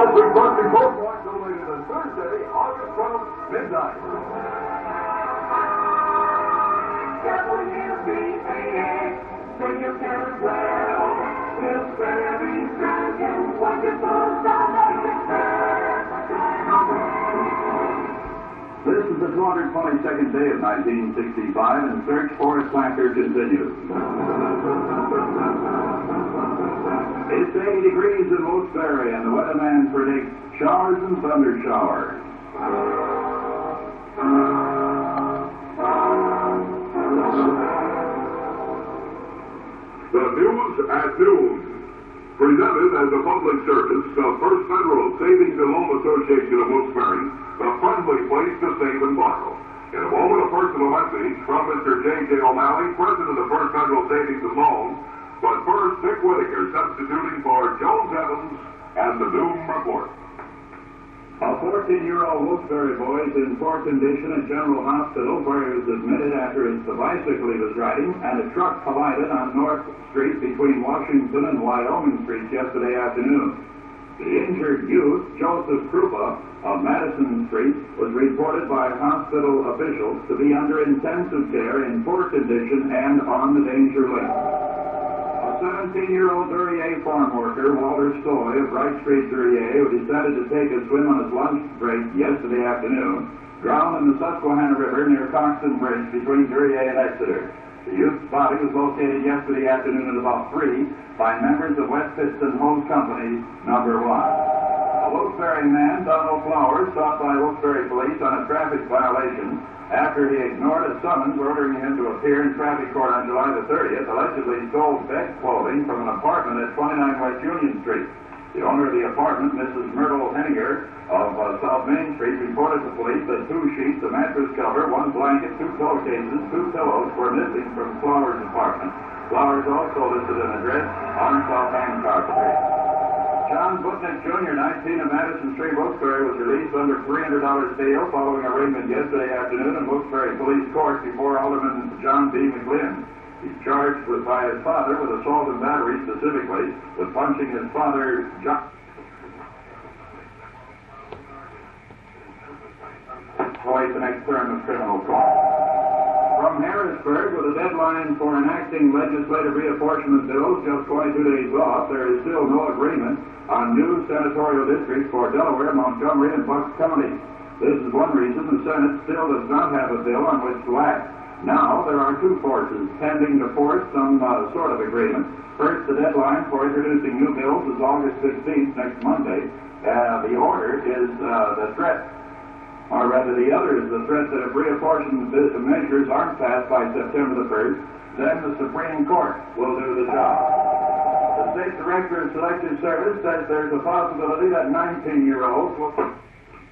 as we brought you both points no later than Thursday, August 12th, midnight. WBAX, sing your parents well. Wilkes-Barre, striking, wonderful, This is the 222nd day of 1965, and search for a slacker continues. It's 80 degrees in Wilkes-Barre, and the weatherman predicts showers and thunder showers. The news at noon, presented as a public service, the First Federal Savings and Loan Association of Wilkes-Barre, the friendly place to save and borrow. In a moment, a personal message from Mr. J.J. O'Malley, President of First Federal Savings and Loan. But first, Dick Whitaker substituting for Jones Evans and the Noon Report. A 14-year-old Wilkes-Barre boy is in poor condition at General Hospital, where he was admitted after his bicycle he was riding and a truck collided on North Street between Washington and Wyoming Streets yesterday afternoon. The injured youth, Joseph Krupa of Madison Street, was reported by hospital officials to be under intensive care in poor condition and on the danger list. A 17-year-old Duryea farm worker, Walter Stoy of Wright Street, Duryea, who decided to take a swim on his lunch break yesterday afternoon, drowned in the Susquehanna River near Coxton Bridge between Duryea and Exeter. The youth's body was located yesterday afternoon at about 3 by members of West Pittston Hose Company Number 1. A Wilkes-Barre man, Donald Flowers, stopped by Wilkes-Barre police on a traffic violation after he ignored a summons ordering him to appear in traffic court on July the 30th, allegedly stole bed clothing from an apartment at 29 West Union Street. The owner of the apartment, Mrs. Myrtle Henninger of South Main Street, reported to police that 2 sheets, a mattress cover, 1 blanket, 2 pillowcases, 2 pillows were missing from Flowers' apartment. Flowers also listed an address on South Hancock Street. John Butnick Jr., 19 of Madison Street, Wilkes-Barre, was released under $300 bail following arraignment yesterday afternoon in Wilkes-Barre Police Court before Alderman John B. McGlynn. He's charged by his father with assault and battery, specifically with punching his father, John. Await the next term of criminal court. From Harrisburg, with a deadline for enacting legislative reapportionment bills just 22 days off, there is still no agreement on new senatorial districts for Delaware, Montgomery, and Bucks counties. This is one reason the Senate still does not have a bill on which to act. Now, there are 2 forces tending to force some sort of agreement. First, the deadline for introducing new bills is August 16th, next Monday. The order is the threat, or rather the other is the threat that if reapportionment measures aren't passed by September the 1st, then the Supreme Court will do the job. The State Director of Selective Service says there's a possibility that 19-year-olds will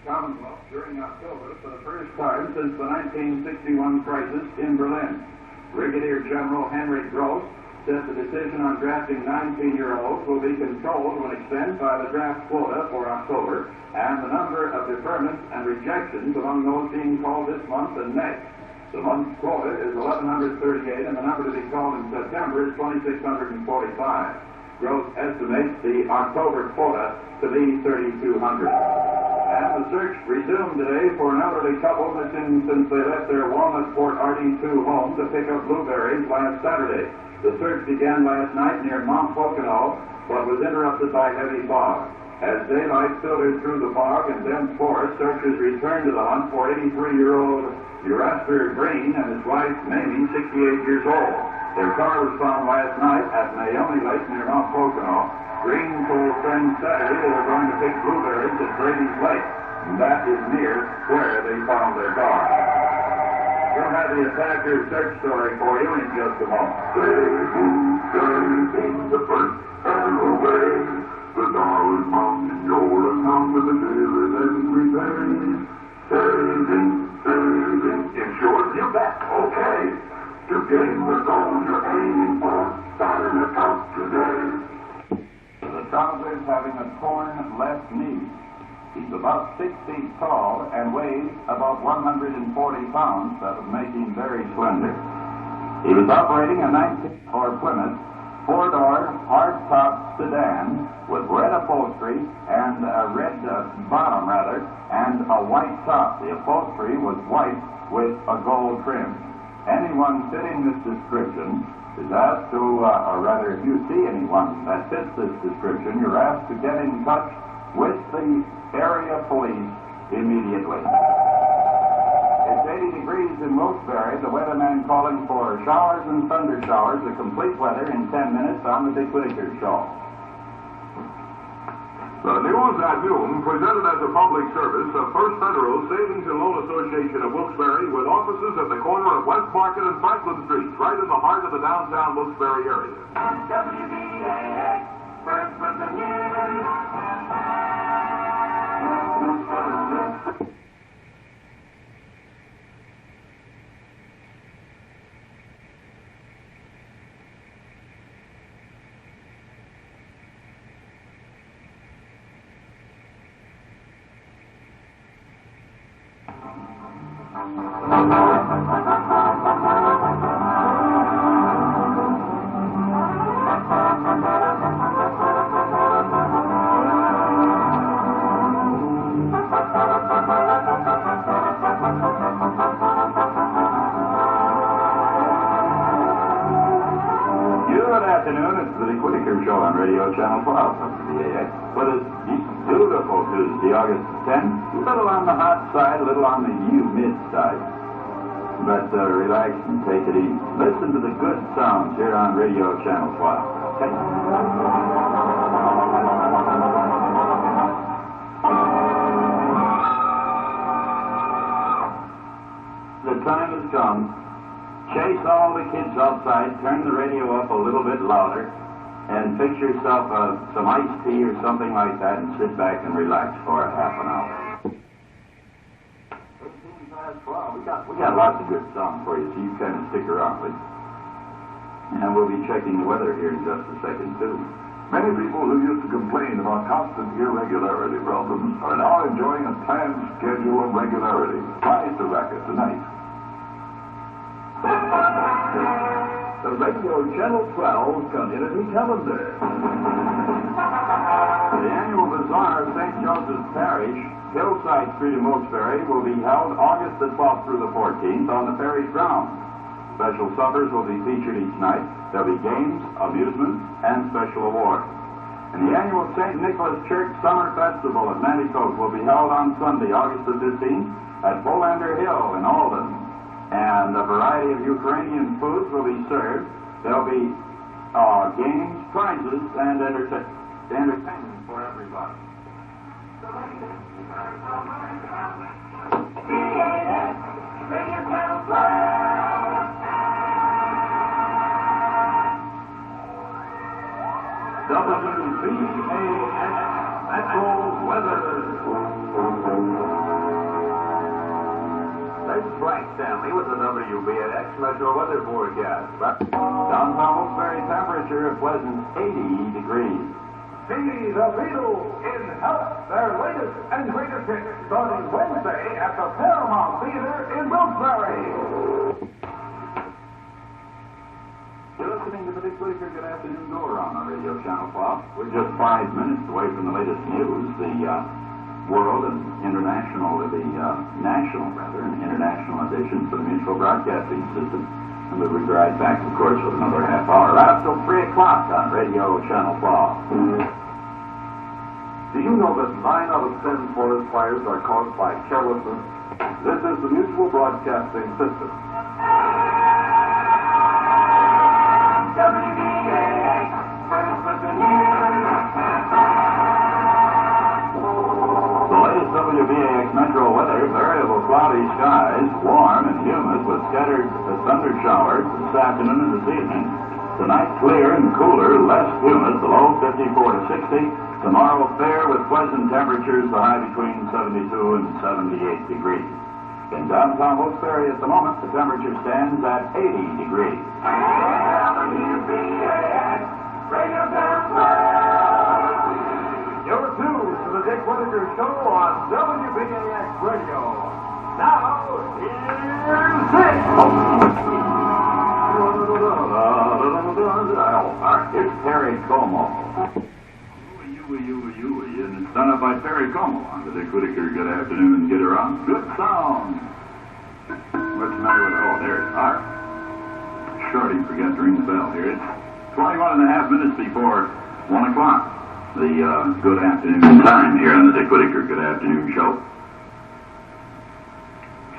Commonwealth during October for the first time since the 1961 crisis in Berlin. Brigadier General Henry Gross said the decision on drafting 19-year-olds will be controlled to an extent by the draft quota for October and the number of deferments and rejections among those being called this month and next. The month's quota is 1,138 and the number to be called in September is 2,645. Gross estimates the October quota to be 3,200. And the search resumed today for an elderly couple missing since they left their Walnut Fort RD2 home to pick up blueberries last Saturday. The search began last night near Mount Pocono, but was interrupted by heavy fog. As daylight filtered through the fog and dense forest, searchers returned to the hunt for 83-year-old Erastus Green and his wife, Mamie, 68 years old. Their car was found last night at Naomi Lake near Mount Pocono. Green told friends Saturday they were going to pick blueberries at Brady's Lake, and that is near where they found their car. We'll have the attacker's search story for you in just a moment. The first and away. The dollar's mountain, you're a come with the dealer and repairs. Saving. In short, you bet. Okay. To gain the goal you're aiming for, start an account today. The trouser's having a torn left knee. He's about 6 feet tall and weighs about 140 pounds, that would make him very slender. He was operating a 19-door Plymouth 4-door hardtop sedan with red upholstery and a red a white top. The upholstery was white with a gold trim. Anyone fitting this description is asked to, or rather, if you see anyone that fits this description, you're asked to get in touch with the area police immediately. It's 80 degrees in Wilkes-Barre. The weatherman calling for showers and thunder showers, the complete weather in 10 minutes on the Dick Whitaker Show. The news at noon, presented as a public service of First Federal Savings and Loan Association of Wilkes-Barre, with offices at the corner of West Market and Franklin Streets, right in the heart of the downtown Wilkes-Barre area. WBAX, first with the news. Good afternoon, it's the Dick Whitaker Show on Radio Channel 12 of WBAX. But it's beautiful Tuesday, August 10th. A little on the hot side, a little on the humid side. But relax and take it easy. Listen to the good sounds here on Radio Channel 12. Okay? The time has come. Chase all the kids outside, turn the radio up a little bit louder, and fix yourself some iced tea or something like that and sit back and relax for a half an hour. 18 past 12. We got lots of good songs for you, so you kind of stick around with. And we'll be checking the weather here in just a second, too. Many people who used to complain about constant irregularity problems are now enjoying a planned schedule of regularity. Try the racket tonight. The Radio Channel 12 Community Calendar. The annual Bazaar of St. Joseph's Parish, Hillside Street in Wilkes-Barre, will be held August the 12th through the 14th on the parish grounds. Special suppers will be featured each night. There'll be games, amusements, and special awards. And the annual St. Nicholas Church Summer Festival at Nanticoke will be held on Sunday, August the 15th, at Bolander Hill in Alden. And a variety of Ukrainian foods will be served. There'll be games, prizes, and entertainment for everybody. WBAX Metro Weather. It's Frank Stanley with the WBAX Metro Weather Forecast. Downtown Wilkes-Barre temperature a pleasant 80 degrees. See the Beatles in Health, their latest and greatest hit, starting Wednesday at the Paramount Theater in Wilkes-Barre. You're listening to the Dick Whitaker Good Afternoon Go-Around on Radio Channel 12. We're just 5 minutes away from the latest news. The world and international, national editions of the Mutual Broadcasting System. And we'll be right back, of course, with another half hour. Right up till 3 o'clock on Radio Channel 12. Do you know that 9 out of 10 forest fires are caused by carelessness? This is the Mutual Broadcasting System. WBAX, first with the news. The latest WBAX Metro weather, variable cloudy skies, warm and humid with scattered thunder showers this afternoon and this evening. Tonight, clear and cooler, less humid, the low 54 to 60. Tomorrow, fair with pleasant temperatures, the high between 72 and 78 degrees. In downtown Wilkes-Barre at the moment, the temperature stands at 80 degrees. WBAX, Radio Channel 12. You're tuned to the Dick Whitaker Show on WBAX Radio. Now, here's Dick. All right, here's Terry Como. And it's done up by Perry Como on the Dick Whitaker Good Afternoon Get Around. Good sound. What's the matter with it? Oh, there it is. All right. Shorty forgot to ring the bell here. It's 21 and a half minutes before 1 o'clock. The Good Afternoon time here on the Dick Whitaker Good Afternoon Show.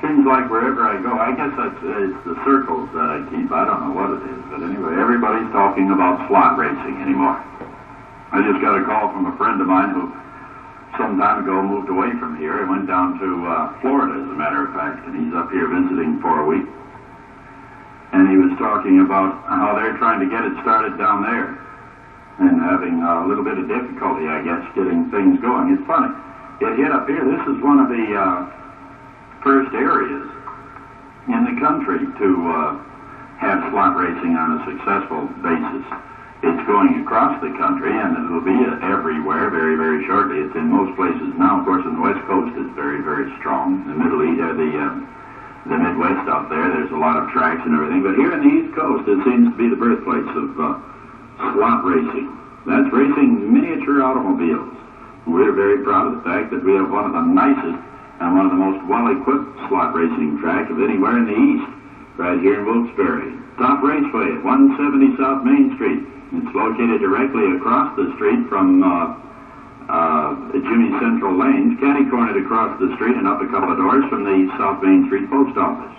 Seems like wherever I go, I guess it's the circles that I keep. I don't know what it is, but anyway, everybody's talking about slot racing anymore. I just got a call from a friend of mine who some time ago moved away from here and went down to Florida, as a matter of fact, and he's up here visiting for a week. And he was talking about how they're trying to get it started down there and having a little bit of difficulty, I guess, getting things going. It's funny. It hit up here. This is one of the first areas in the country to have slot racing on a successful basis. It's going across the country, and it will be everywhere very, very shortly. It's in most places now. Of course, on the West Coast, it's very, very strong. The Middle East, the Midwest out there, there's a lot of tracks and everything. But here on the East Coast, it seems to be the birthplace of slot racing. That's racing miniature automobiles. We're very proud of the fact that we have one of the nicest and one of the most well-equipped slot racing tracks of anywhere in the East, right here in Wilkes-Barre. Top Raceway at 170 South Main Street. It's located directly across the street from Jimmy Central Lanes, catty-cornered across the street and up a couple of doors from the South Main Street Post Office.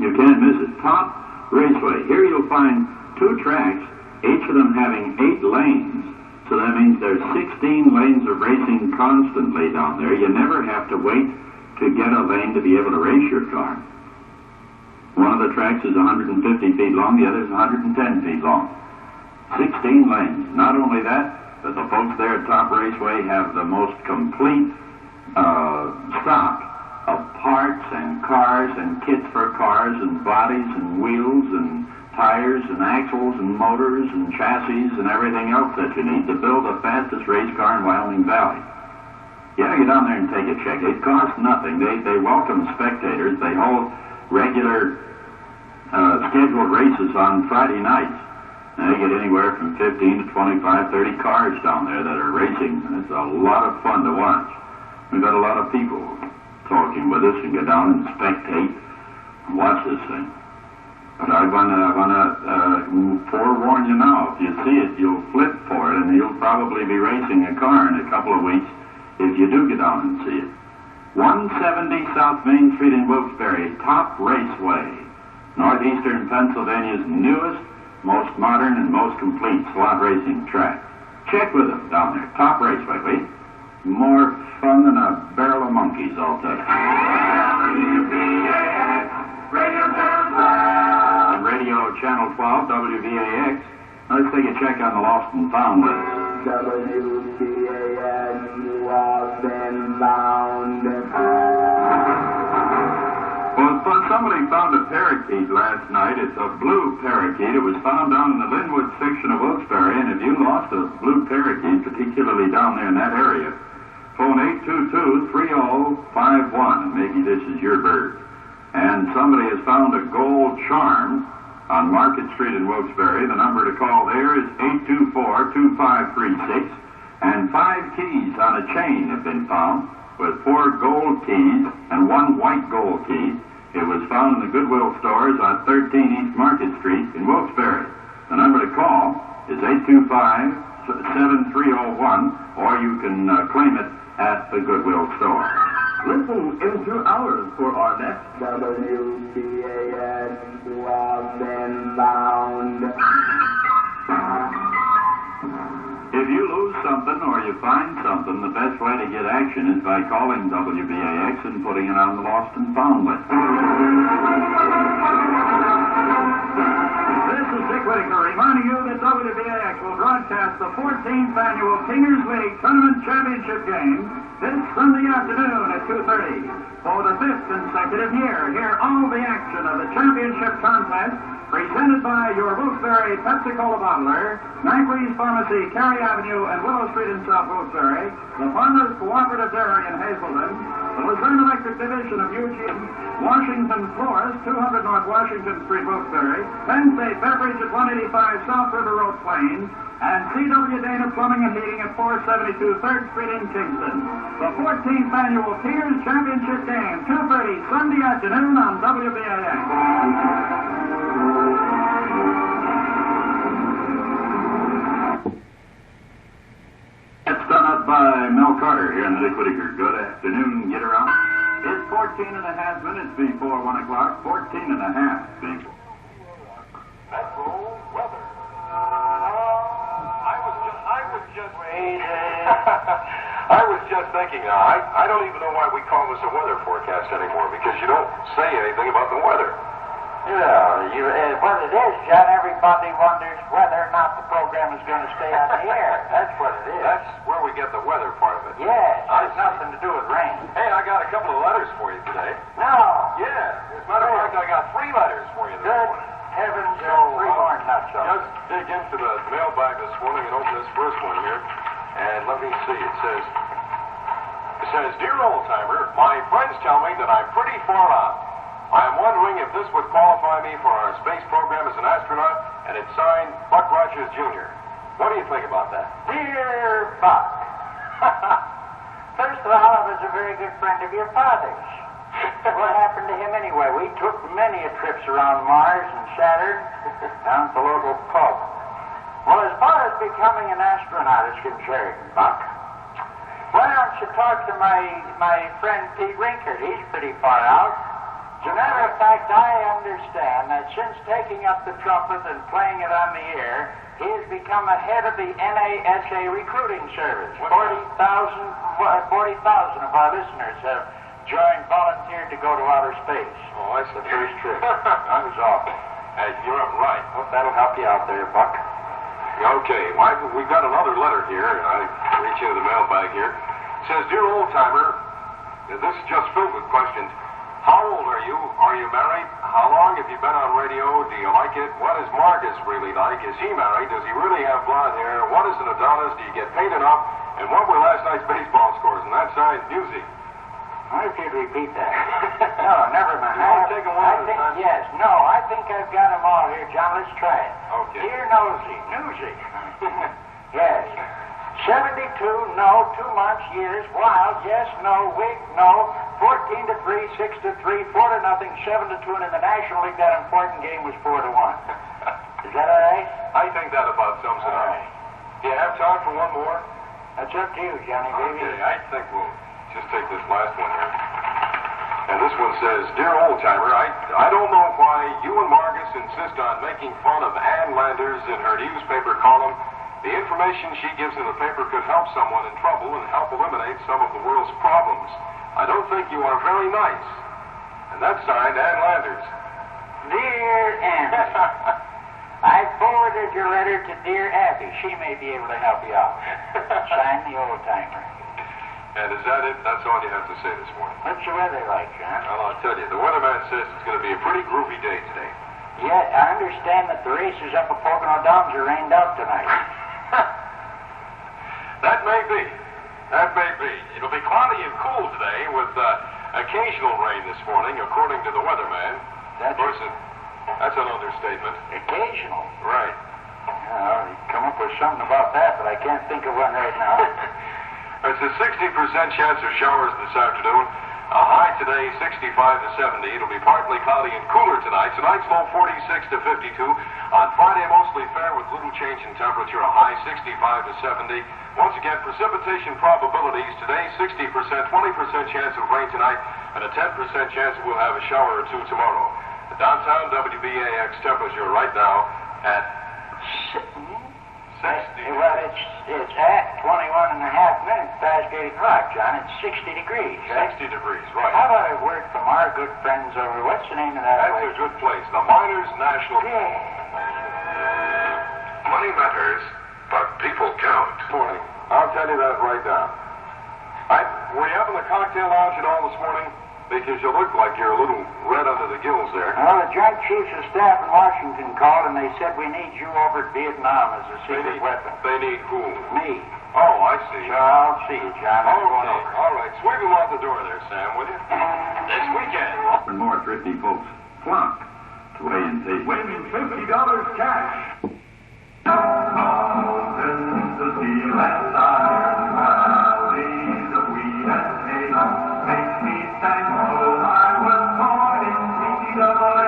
You can't miss it. Top Raceway. Here you'll find two tracks, each of them having 8 lanes. So that means there's 16 lanes of racing constantly down there. You never have to wait to get a lane to be able to race your car. One of the tracks is 150 feet long, the other is 110 feet long. 16 lanes. Not only that, but the folks there at Top Raceway have the most complete stock of parts and cars and kits for cars and bodies and wheels and tires and axles and motors and chassis and everything else that you need to build the fastest race car in Wyoming Valley. You gotta get down there and take a check. It costs nothing. They welcome spectators. They hold regular scheduled races on Friday nights. And they get anywhere from 15 to 25, 30 cars down there that are racing. And it's a lot of fun to watch. We've got a lot of people talking with us and go down and spectate and watch this thing. But I want to forewarn you now. If you see it, you'll flip for it, and you'll probably be racing a car in a couple of weeks if you do get down and see it. 170 South Main Street in Wilkes-Barre, Top Raceway, northeastern Pennsylvania's newest, most modern, and most complete slot racing track. Check with them down there. Top Raceway, wait. More fun than a barrel of monkeys, I'll tell you. WBAX Radio Channel 12. Radio Channel 12, WBAX. Let's take a check on the lost and found list. WBAX, lost and found. Well, somebody found a parakeet last night. It's a blue parakeet. It was found down in the Linwood section of Wilkes-Barre, and if you lost a blue parakeet, particularly down there in that area, phone 822-3051, and maybe this is your bird. And somebody has found a gold charm on Market Street in Wilkes-Barre. The number to call there is 824-2536, and 5 keys on a chain have been found, with 4 gold keys and 1 white gold key. It was found in the Goodwill stores on 13 East Market Street in Wilkes-Barre. The number to call is 825-7301, or you can claim it at the Goodwill store. Listen in 2 hours for our next WBAX, lost and found. If you lose something or you find something, the best way to get action is by calling WBAX and putting it on the lost and found list. This is Dick Whitaker reminding you that WBAX will broadcast the 14th annual Kingers League Tournament Championship game this Sunday afternoon at 2:30. For the 5th consecutive year, hear all the action of the championship contest presented by your Wilkes-Barre Pepsi-Cola bottler, Nyquist Pharmacy, Cary Avenue, and Willow Street in South Wilkes-Barre, the Farmers Cooperative Dairy in Hazelden, The Luzerne Electric Division of Eugene, Washington Florist, 200 North Washington Street, Wilkes-Barre, Penn State Beverage at 185 South River Road, Plains, and C.W. Dana Plumbing and Heating at 472 3rd Street in Kingston. The 14th Annual Peters Championship Game, 2:30 Sunday afternoon on WBAX. That's done up by Mel Carter here in the Dick Whitaker. Good afternoon, get around. It's 14 and a half minutes before 1 o'clock. 14 and a half before. Metro weather. I was just thinking, I don't even know why we call this a weather forecast anymore, because you don't say anything about the weather. Yeah, what it is, John, everybody wonders whether or not the program is going to stay on the air. That's what it is. That's where we get the weather part of it. Yes, it's nothing to do with rain. Hey, I got a couple of letters for you today. No. Yeah, as a matter of fact, I got 3 letters for you this Good morning. heavens, So, 3 more nuts. Just dig into the mailbag this morning and open this first one here. And let me see, it says, Dear Old Timer, my friends tell me that I'm pretty far out. I am wondering if this would qualify me for our space program as an astronaut, and it's signed Buck Rogers, Jr. What do you think about that? Dear Buck, first of all, I was a very good friend of your father's. What happened to him anyway? We took many a trips around Mars and Saturn, down at the local pub. Well, as far as becoming an astronaut is concerned, Buck, why don't you talk to my friend Pete Rinkert? He's pretty far out. As a matter of fact, I understand that since taking up the trumpet and playing it on the air, he has become a head of the NASA recruiting service. 40,000 of our listeners have volunteered to go to outer space. Oh, that's the first trip. I was off. You're right. Hope that'll help you out there, Buck. Okay, well, we've got another letter here. I reach into the mailbag here. It says, Dear Old Timer, this is just filled with questions. How old are you? Are you married? How long have you been on radio? Do you like it? What is Margis really like? Is he married? Does he really have blonde hair? What is an Adonis? Do you get paid enough? And what were last night's baseball scores? And that signed music. I should repeat that. No, never mind. You want to take them one at a time? Yes. No, I think I've got them all here, John. Let's try it. Okay. Dear Newsy. Yes. 72, no. 2 months, years. Wild, yes, no. Wig, no. 14 to 3, 6 to 3, 4 to nothing, 7 to 2, and in the National League that important game was 4 to 1. Is that all right? I think that about sums it up. All right. Do you have time for one more? That's up to you, Johnny, baby. Okay, I think we'll just take this last one here. And this one says, Dear Old Timer, I don't know why you and Margis insist on making fun of Ann Landers in her newspaper column. The information she gives in the paper could help someone in trouble and help eliminate some of the world's problems. I don't think you are very nice. And that's signed Ann Landers. Dear Ann, I forwarded your letter to Dear Abby. She may be able to help you out. Sign the Old Timer. And is that it? That's all you have to say this morning. What's the weather like, John? Well, I'll tell you. The weatherman says it's going to be a pretty groovy day today. Yeah, I understand that the races up at Pocono Downs are rained out tonight. That may be. That may be. It'll be cloudy and cool today with occasional rain this morning, according to the weatherman. Of course, that's an understatement. Occasional? Right. Well, you come up with something about that, but I can't think of one right now. There's a 60% chance of showers this afternoon. A high today, 65 to 70. It'll be partly cloudy and cooler tonight. Tonight's low 46 to 52. On Friday, mostly fair with little change in temperature. A high 65 to 70. Once again, precipitation probabilities today, 60%, 20% chance of rain tonight, and a 10% chance we'll have a shower or two tomorrow. The downtown WBAX temperature right now at 60. Well, it's at 21 and a half minutes past 8 o'clock, John. It's 60 degrees, right? 60 degrees, right. How about a word from our good friends over, what's the name of that That's place? a good place, the Miners National. Yeah. Money matters, but people count. Morning. I'll tell you that right now. Were you up in the cocktail lounge at all this morning? Because you look like you're a little red under the gills there. Well, the Joint Chiefs of Staff in Washington called, and they said we need you over at Vietnam as a secret weapon. They need who? Me. Oh, I see. So I'll see you, John. I'm going Okay, over. all right. Sweep him off the door there, Sam, will you? This weekend. And more thrifty folks flock to A&T, winning $50 cash. The steel and iron valleys of wheat and hay make me thankful I was born in Pennsylvania.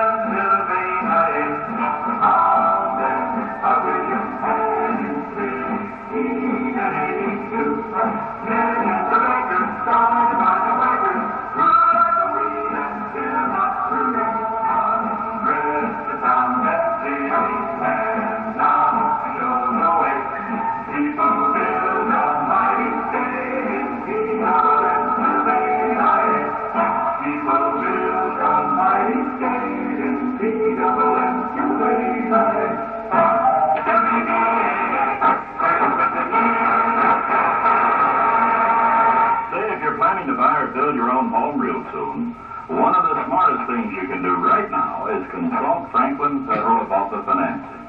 Now then, I will your hands free and to millions of acres started by the wakers, rule like the wheat and still not true. Rest the town that city and now show the way. People build a mighty state in Pennsylvania. People build a mighty state in Pennsylvania. Say, if you're planning to buy or build your own home real soon, one of the smartest things you can do right now is consult Franklin Federal about the financing.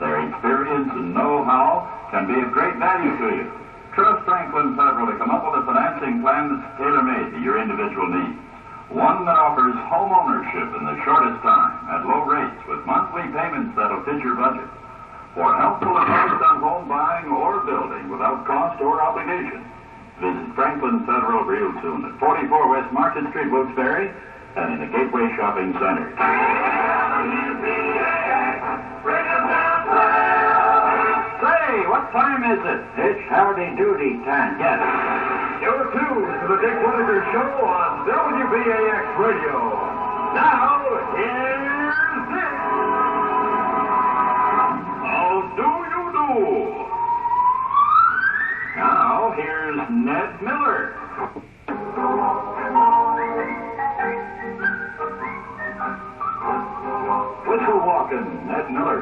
Their experience and know-how can be of great value to you. Trust Franklin Federal to come up with a financing plan that's tailor-made to your individual needs. One that offers home ownership in the shortest time at low rates with monthly payments that'll fit your budget. For helpful advice on home buying or building without cost or obligation, visit Franklin Federal real soon at 44 West Market Street, Wilkes-Barre, and in the Gateway Shopping Center. Say, what time is it? It's howdy doody time. Yes. You're tuned to the Dick Whitaker Show on WBAX Radio. Now, here's Dick. How do you do? Now, here's Ned Miller. Whistle walking, Ned Miller.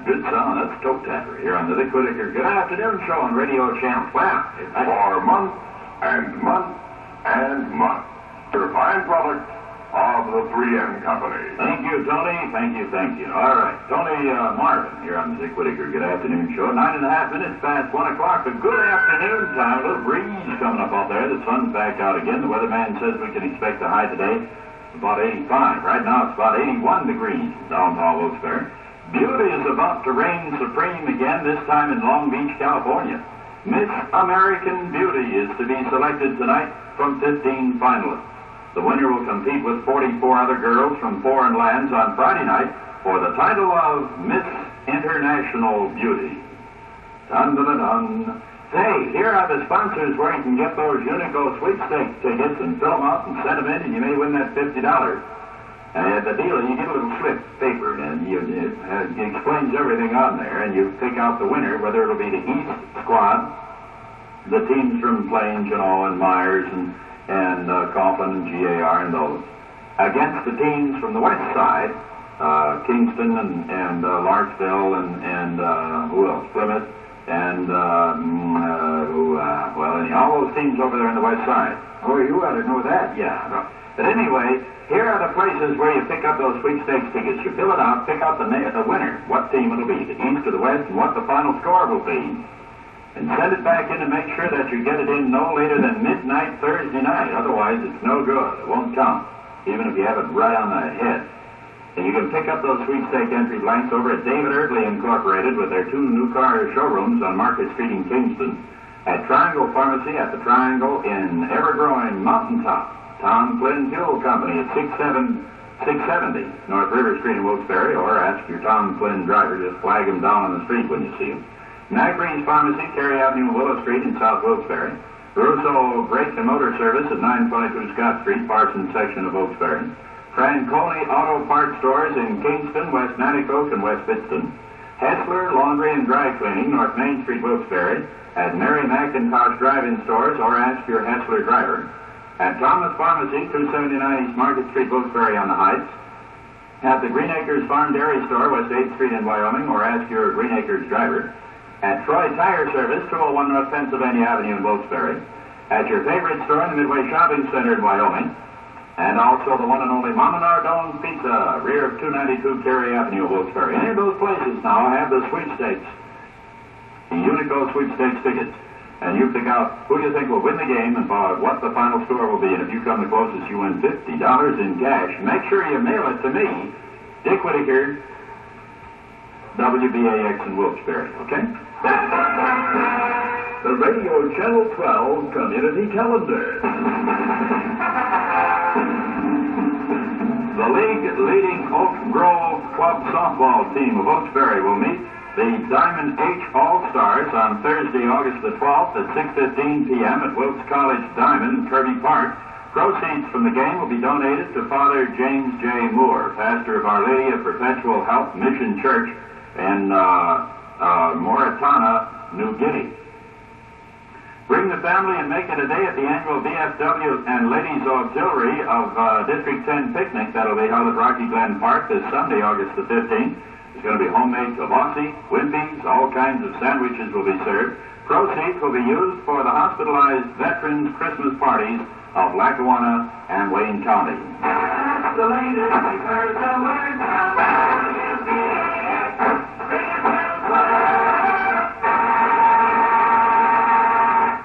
Good song. That's Toe Tapper here on the Dick Whitaker Good Afternoon Show on Radio Channel. Wow. For months and months and months. Your fine product of the 3M Company. Thank you, Tony. Thank you. All right. Tony Marvin here on the Dick Whitaker Good Afternoon Show. 9.5 minutes past 1 o'clock. The good afternoon time. A little breeze coming up out there. The sun's back out again. The weatherman says we can expect a high today of about 85. Right now it's about 81 degrees downtown Wilkes-Barre. Beauty is about to reign supreme again, this time in Long Beach, California. Miss American Beauty is to be selected tonight from 15 finalists. The winner will compete with 44 other girls from foreign lands on Friday night for the title of Miss International Beauty. Dun-dun-dun-dun. Say, here are the sponsors where you can get those Unico sweepstakes tickets and fill them out and send them in, and you may win that $50. At the dealer, you get a little slip paper, and it explains everything on there, and you pick out the winner, whether it'll be the East squad, the teams from Plains, and Myers, and Coughlin, and GAR, and those, against the teams from the West side, Kingston, and Larksville, and who else? Plymouth, and all those teams over there on the West side. Oh, you ought to know that. Yeah. But anyway, here are the places where you pick up those sweepstakes tickets. You fill it out, pick out the winner, what team it'll be, the East or the West, and what the final score will be. And send it back in and make sure that you get it in no later than midnight Thursday night. Otherwise, it's no good. It won't count, even if you have it right on the head. And you can pick up those sweepstake entry blanks over at David Erdley Incorporated with their 2 new car showrooms on Market Street in Kingston, at Triangle Pharmacy at the Triangle in ever-growing Mountaintop, Tom Flynn Fuel Company at 670 North River Street in Wilkes-Barre, or ask your Tom Flynn driver, just flag him down on the street when you see him. Nagreens Pharmacy, Cary Avenue, Willow Street in South Wilkes-Barre. Russo Brake and Motor Service at 922 Scott Street, Parsons section of Wilkes-Barre. Franconi Auto Parts Stores in Kingston, West Nanticoke, and West Pittston. Hessler Laundry and Dry Cleaning, North Main Street, Wilkes-Barre. At Mary McIntosh Drive-In Stores, or ask your Hessler driver. At Thomas Pharmacy, 279 East Market Street, Wilkes-Barre on the Heights. At the Green Acres Farm Dairy Store, West 8th Street in Wyoming, or ask your Green Acres driver. At Troy Tire Service, 201 North Pennsylvania Avenue in Wilkes-Barre. At your favorite store in the Midway Shopping Center in Wyoming. And also the one and only Mama Nardone's Pizza, rear of 292 Cary Avenue, Wilkes-Barre. Any of those places now have the sweepstakes, the Unico sweepstakes tickets. And you pick out who you think will win the game and what the final score will be. And if you come the closest, you win $50 in cash. Make sure you mail it to me, Dick Whitaker, WBAX in Wilkes-Barre, okay? The Radio Channel 12 Community Calendar. The league-leading Oak Grove Club softball team of Wilkes-Barre will meet the Diamond H All-Stars on Thursday, August the 12th at 6:15 p.m. at Wilkes College Diamond, Kirby Park. Proceeds from the game will be donated to Father James J. Moore, pastor of Our Lady of Perpetual Help Mission Church in Mauritania, New Guinea. Bring the family and make it a day at the annual VFW and Ladies Auxiliary of District 10 picnic that'll be held at Rocky Glen Park this Sunday, August the 15th. It's going to be homemade kibasi, wimpys, all kinds of sandwiches will be served. Proceeds will be used for the hospitalized veterans' Christmas parties of Lackawanna and Wayne County. The latest heard the word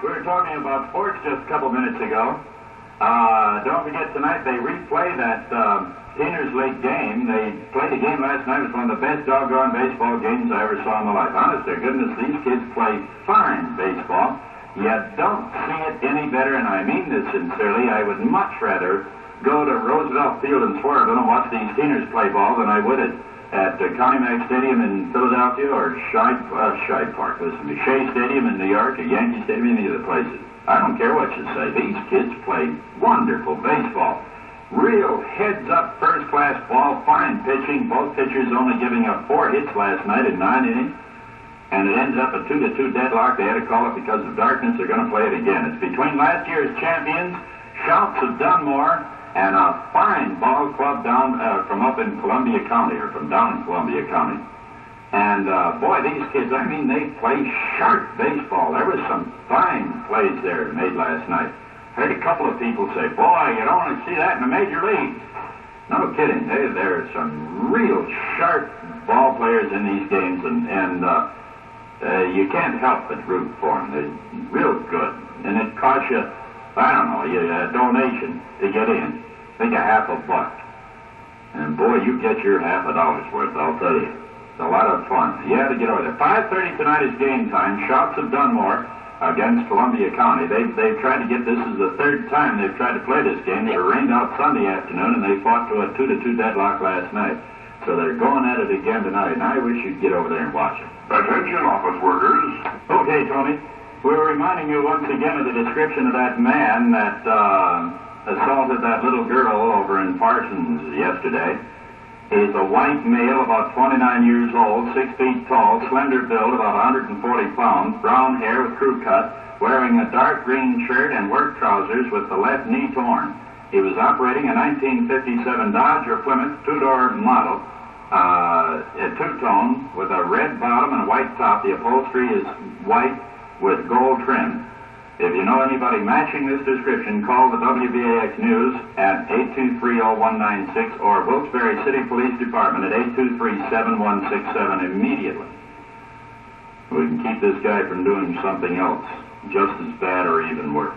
We were talking about sports just a couple minutes ago. Don't forget tonight they replay that Teeners League game. They played a game last night. It was one of the best doggone baseball games I ever saw in my life. Honest to goodness, these kids play fine baseball. You don't see it any better, and I mean this sincerely. I would much rather go to Roosevelt Field in Swaroville and watch these Teeners play ball than I would at Connie Mack Stadium in Philadelphia or Shea Stadium in New York or Yankee Stadium, any of the places. I don't care what you say. These kids play wonderful baseball. Real heads-up, first-class ball, fine pitching. Both pitchers only giving up 4 hits last night in 9 innings. And it ends up a 2-2 deadlock. They had to call it because of darkness. They're going to play it again. It's between last year's champions, Shouts of Dunmore, and a fine ball club down from up in Columbia County, or from down in Columbia County. And, boy, these kids, I mean, they play sharp baseball. There was some fine plays there made last night. Heard a couple of people say, boy, you don't want to see that in the major leagues. No kidding. There are some real sharp ball players in these games, and you can't help but root for them. They're real good. And it costs you, I don't know, a donation to get in. Think $50. And, boy, you get your $50 worth, I'll tell you. It's a lot of fun. You have to get over there. 5:30 tonight is game time. Shouts of Dunmore against Columbia County. They've tried to get this is the 3rd time they've tried to play this game. They were rained out Sunday afternoon, and they fought to a 2-2 deadlock last night. So they're going at it again tonight, and I wish you'd get over there and watch it. Attention, office workers. Okay, Tony. We're reminding you once again of the description of that man that assaulted that little girl over in Parsons yesterday. He's a white male, about 29 years old, 6 feet tall, slender build, about 140 pounds, brown hair with crew cut, wearing a dark green shirt and work trousers with the left knee torn. He was operating a 1957 Dodge or Plymouth 2-door model, a two-tone with a red bottom and a white top. The upholstery is white with gold trim. If you know anybody matching this description, call the WBAX News at 823-0196 or Wilkes-Barre City Police Department at 823-7167 immediately. We can keep this guy from doing something else just as bad or even worse.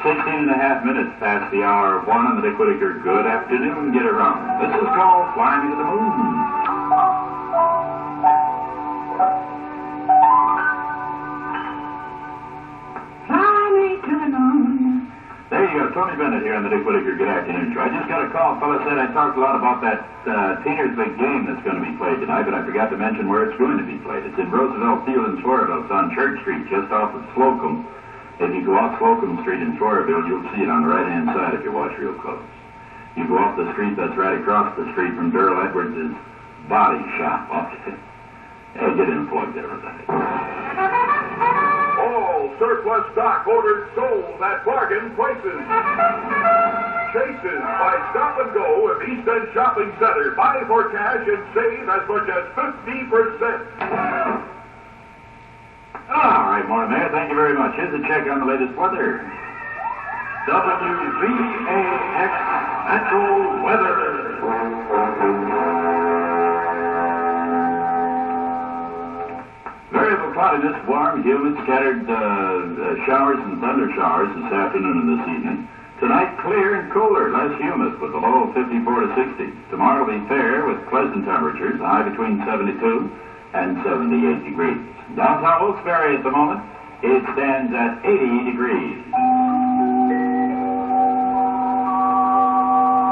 16.5 minutes past the hour of 1 on the Dick Whitaker Good Afternoon Get Around. This is called Flying to the Moon. There you go, Tony Bennett here on the Dick Whitaker Good Afternoon Show. I just got a call. A fellow said I talked a lot about that Teeners League game that's going to be played tonight, but I forgot to mention where it's going to be played. It's in Roosevelt Field in Swaroville. It's on Church Street, just off of Slocum. If you go off Slocum Street in Swaroville, you'll see it on the right-hand side if you watch real close. You go off the street that's right across the street from Darrell Edwards' body shop. Hey, get in and plug there with that. All surplus stock ordered sold at bargain prices. Chases by Stop and Go at East End Shopping Center. Buy for cash and save as much as 50%. All right, Morning Mayor, thank you very much. Here's a check on the latest weather. WBAX Metro Weather. Variable cloudiness, warm, humid, scattered showers and thunder showers this afternoon and this evening. Tonight, clear and cooler, less humid, with a low of 54 to 60. Tomorrow will be fair with pleasant temperatures, a high between 72 and 78 degrees. Downtown Wilkes-Barre at the moment, it stands at 80 degrees.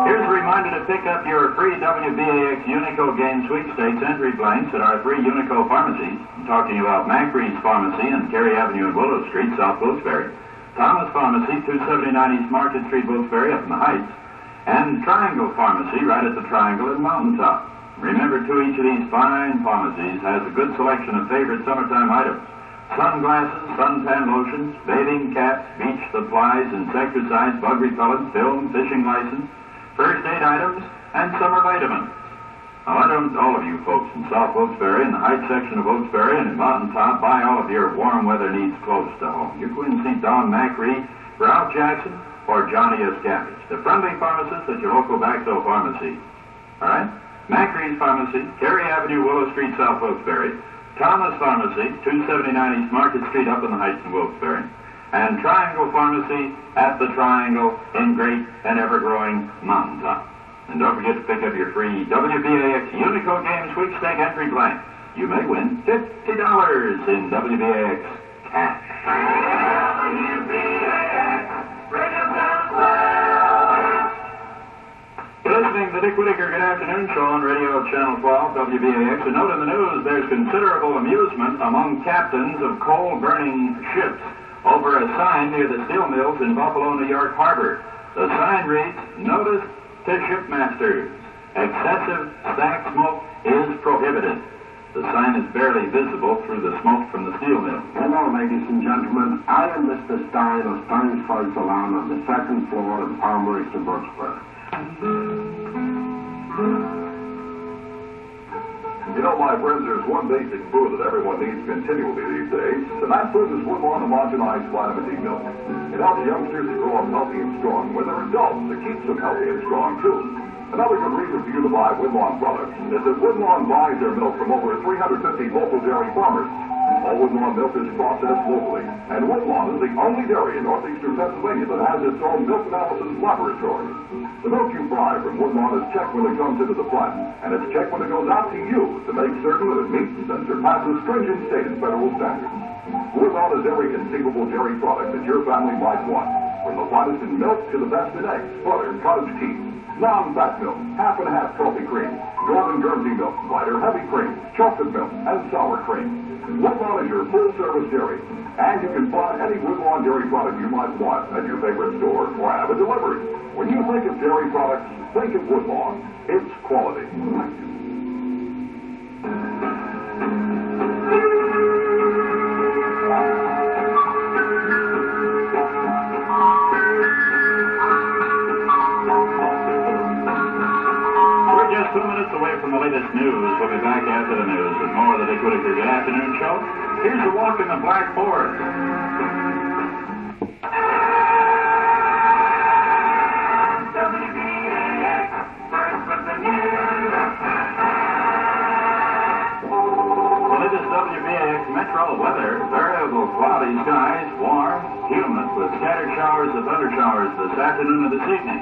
Here's a reminder to pick up your free WBAX Unico Game Sweepstakes entry blanks at our three Unico pharmacies. I'm talking about Macree's Pharmacy on Cary Avenue and Willow Street, South Wilkes-Barre. Thomas Pharmacy, 279 East Market Street, Wilkes-Barre, up in the Heights. And Triangle Pharmacy, right at the Triangle in Mountaintop. Remember, too, each of these fine pharmacies has a good selection of favorite summertime items. Sunglasses, suntan lotions, bathing caps, beach supplies, insecticides, bug repellent, film, fishing license, first aid items, and summer vitamins. Now, why don't all of you folks in South Wilkes-Barre, in the Heights section of Wilkes-Barre, and in Mountaintop, buy all of your warm weather needs close to home? You go in and see Don Macree, Ralph Jackson, or Johnny Escavage, the friendly pharmacists at your local Baxo Pharmacy. All right? Macree's Pharmacy, Cary Avenue, Willow Street, South Wilkes-Barre. Thomas Pharmacy, 279 East Market Street, up in the Heights in Wilkes-Barre. And Triangle Pharmacy at the Triangle in great and ever-growing Mountaintop. And don't forget to pick up your free WBAX Unico Game Sweepstake entry blank. You may win $50 in WBAX cash. You're listening to the Dick Whitaker Good Afternoon Show on Radio Channel 12, WBAX. A note in the news, there's considerable amusement among captains of coal-burning ships over a sign near the steel mills in Buffalo, New York Harbor. The sign reads, "Notice to shipmasters, excessive stack smoke is prohibited." The sign is barely visible through the smoke from the steel mill. Hello, ladies and gentlemen. I am Mr. Stein of Stein's Fine Salon on the second floor of Palmer East Wilkes-Barre. You know, my friends, there's one basic food that everyone needs continually these days, and that food is Woodlawn homogenized vitamin D milk. It helps youngsters to grow up healthy and strong. When they're adults, it keeps them healthy and strong, too. Another good reason for you to buy Woodlawn products is that Woodlawn buys their milk from over 350 local dairy farmers. All Woodlawn milk is processed locally, and Woodlawn is the only dairy in northeastern Pennsylvania that has its own milk analysis laboratory. The milk you buy from Woodlawn is checked when it comes into the plant, and it's checked when it goes out to you to make certain that it meets and surpasses stringent state and federal standards. Woodlawn is every conceivable dairy product that your family might want, from the finest in milk to the best in eggs, butter, cottage cheese, non-fat milk, half and half coffee cream, Northern Guernsey milk, lighter heavy cream, chocolate milk, and sour cream. Woodlawn is your full-service dairy, and you can find any Woodlawn dairy product you might want at your favorite store or have it delivered. When you think of dairy products, think of Woodlawn. It's quality. We're just 2 minutes away from the latest news. We'll be back after the news with more of the Dick Whitaker Good Afternoon Show. Here's a walk in the Black Forest. WBAX Metro weather, variable cloudy skies, warm, humid with scattered showers and thunder showers this afternoon and this evening.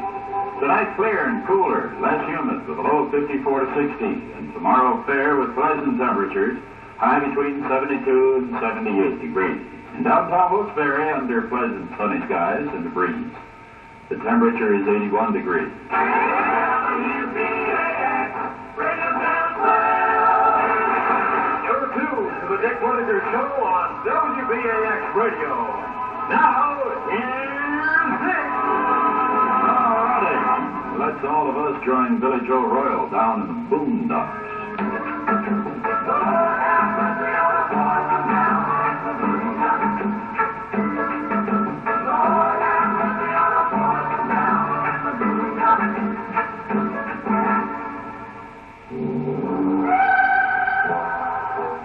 Tonight clear and cooler, less humid with a low of 54 to 60. And tomorrow fair with pleasant temperatures, high between 72 and 78 degrees. In downtown Wilkes-Barre under pleasant sunny skies and a breeze. The temperature is 81 degrees. To the Dick Whitaker Show on WBAX Radio. Now, here's Dick. All righty. Let's all of us join Billy Joe Royal down in the boondocks.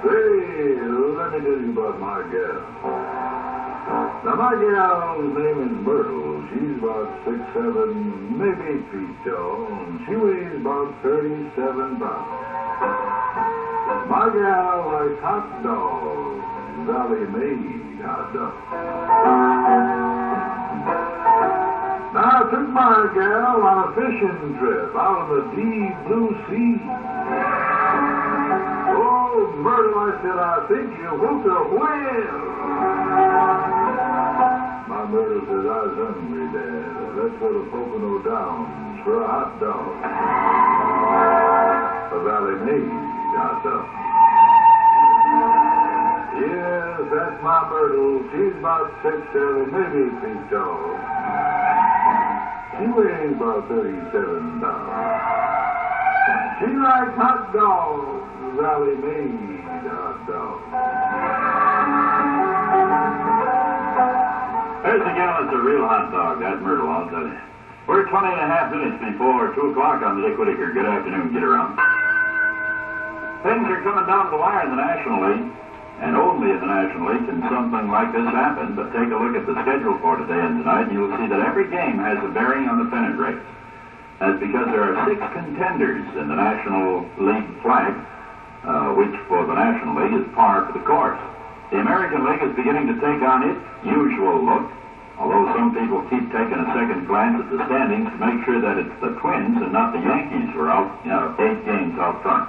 Let me tell you about my gal. Now, my gal's name is Myrtle. She's about 6'7", maybe 8 feet tall, and she weighs about 37 pounds. My gal likes hot dogs, Valley made hot dog. Now, I took my gal on a fishing trip out on the deep blue sea. Oh, Myrtle, I said, I think you hooked a whale. My Myrtle says, I was hungry, Dad. Let's go to Pocono Downs for a hot dog. A Valley made hot dog. Yes, that's my Myrtle. She's about 6'7", maybe 8 feet tall. She weighs about 37 pounds. She likes hot dogs, Valley made hot dogs. There's a gal that's a real hot dog, that Myrtle, I'll tell you. We're 20 and a half minutes before 2 o'clock on the Dick Whitaker. Good afternoon, get around. Things are coming down to the wire in the National League. And only in the National League can something like this happen, but take a look at the schedule for today and tonight, and you'll see that every game has a bearing on the pennant race. That's because there are 6 contenders in the National League flag, which for the National League is par for the course. The American League is beginning to take on its usual look, although some people keep taking a second glance at the standings to make sure that it's the Twins and not the Yankees who are out, 8 games out front.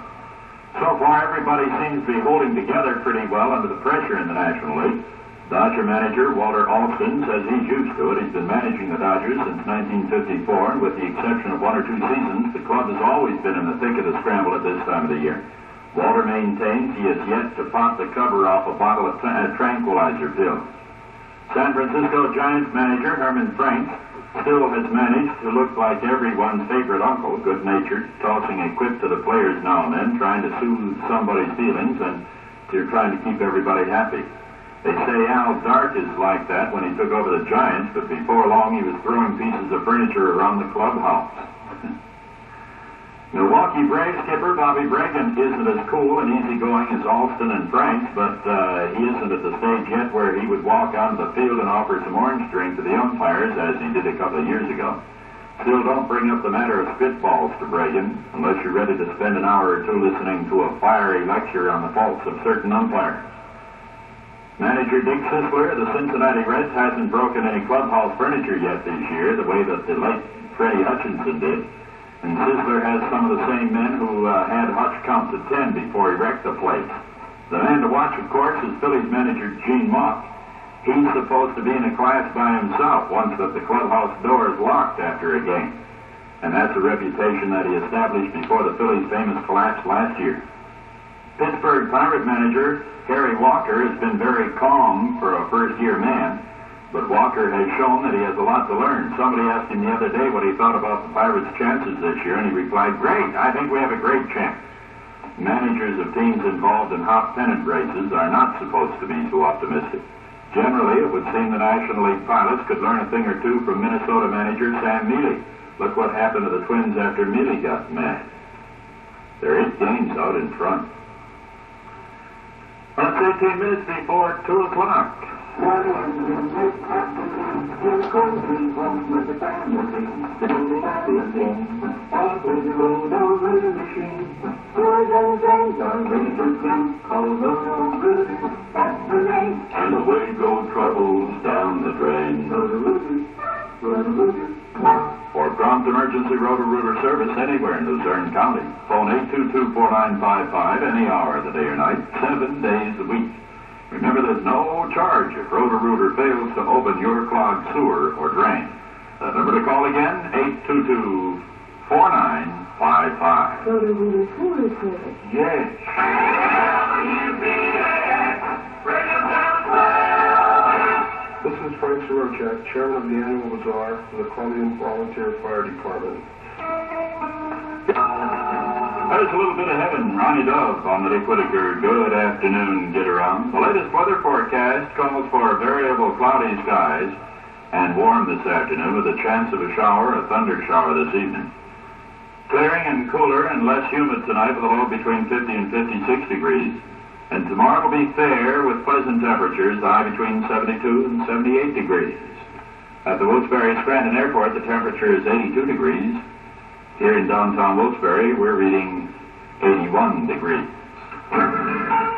So far, everybody seems to be holding together pretty well under the pressure in the National League. Dodger manager Walter Alston says he's used to it. He's been managing the Dodgers since 1954, and with the exception of 1 or 2 seasons, the club has always been in the thick of the scramble at this time of the year. Walter maintains he has yet to pop the cover off a bottle of tranquilizer pills. San Francisco Giants manager Herman Frank still has managed to look like everyone's favorite uncle, good-natured, tossing a quip to the players now and then, trying to soothe somebody's feelings, and they're trying to keep everybody happy. They say Al Dart is like that when he took over the Giants, but before long he was throwing pieces of furniture around the clubhouse. Milwaukee Braves skipper Bobby Bregan isn't as cool and easygoing as Alston and Franks, but he isn't at the stage yet where he would walk onto the field and offer some orange drink to the umpires, as he did a couple of years ago. Still, don't bring up the matter of spitballs to Bregan unless you're ready to spend an hour or 2 listening to a fiery lecture on the faults of certain umpires. Manager Dick Sisler of the Cincinnati Reds hasn't broken any clubhouse furniture yet this year, the way that the late Freddie Hutchinson did. And Sisler has some of the same men who had Hutch count to 10 before he wrecked the place. The man to watch, of course, is Phillies manager Gene Mock. He's supposed to be in a class by himself once that the clubhouse door is locked after a game. And that's a reputation that he established before the Phillies' famous collapse last year. Pittsburgh Pirate manager Harry Walker has been very calm for a first-year man. But Walker has shown that he has a lot to learn. Somebody asked him the other day what he thought about the Pirates' chances this year, and he replied, "Great, I think we have a great chance." Managers of teams involved in hot pennant races are not supposed to be too optimistic. Generally, it would seem the National League pilots could learn a thing or two from Minnesota manager Sam Mealy. Look what happened to the Twins after Mealy got mad. They're 8 games out in front. Well, it's 18 minutes before 2 o'clock. And away go troubles down the drain. For prompt emergency Roto-Rooter service anywhere in Luzerne County, phone 822-4955 any hour of the day or night, 7 days a week. Remember, there's no charge if Roto-Rooter fails to open your clogged sewer or drain. The number to call again, 822-4955. Roto-Rooter sewer service. Yes. This is Frank Sorochak, Chairman of the Annual Bazaar for the Columbian Volunteer Fire Department. There's a little bit of heaven, Ronnie Dove on the Dick Whitaker. Good afternoon, get around. The latest weather forecast calls for variable cloudy skies and warm this afternoon with a chance of a shower, a thunder shower this evening. Clearing and cooler and less humid tonight with a low between 50 and 56 degrees. And tomorrow will be fair with pleasant temperatures, the high between 72 and 78 degrees. At the Wilkes-Barre Scranton Airport, the temperature is 82 degrees. Here in downtown Wilkes-Barre, we're reading 81 degrees.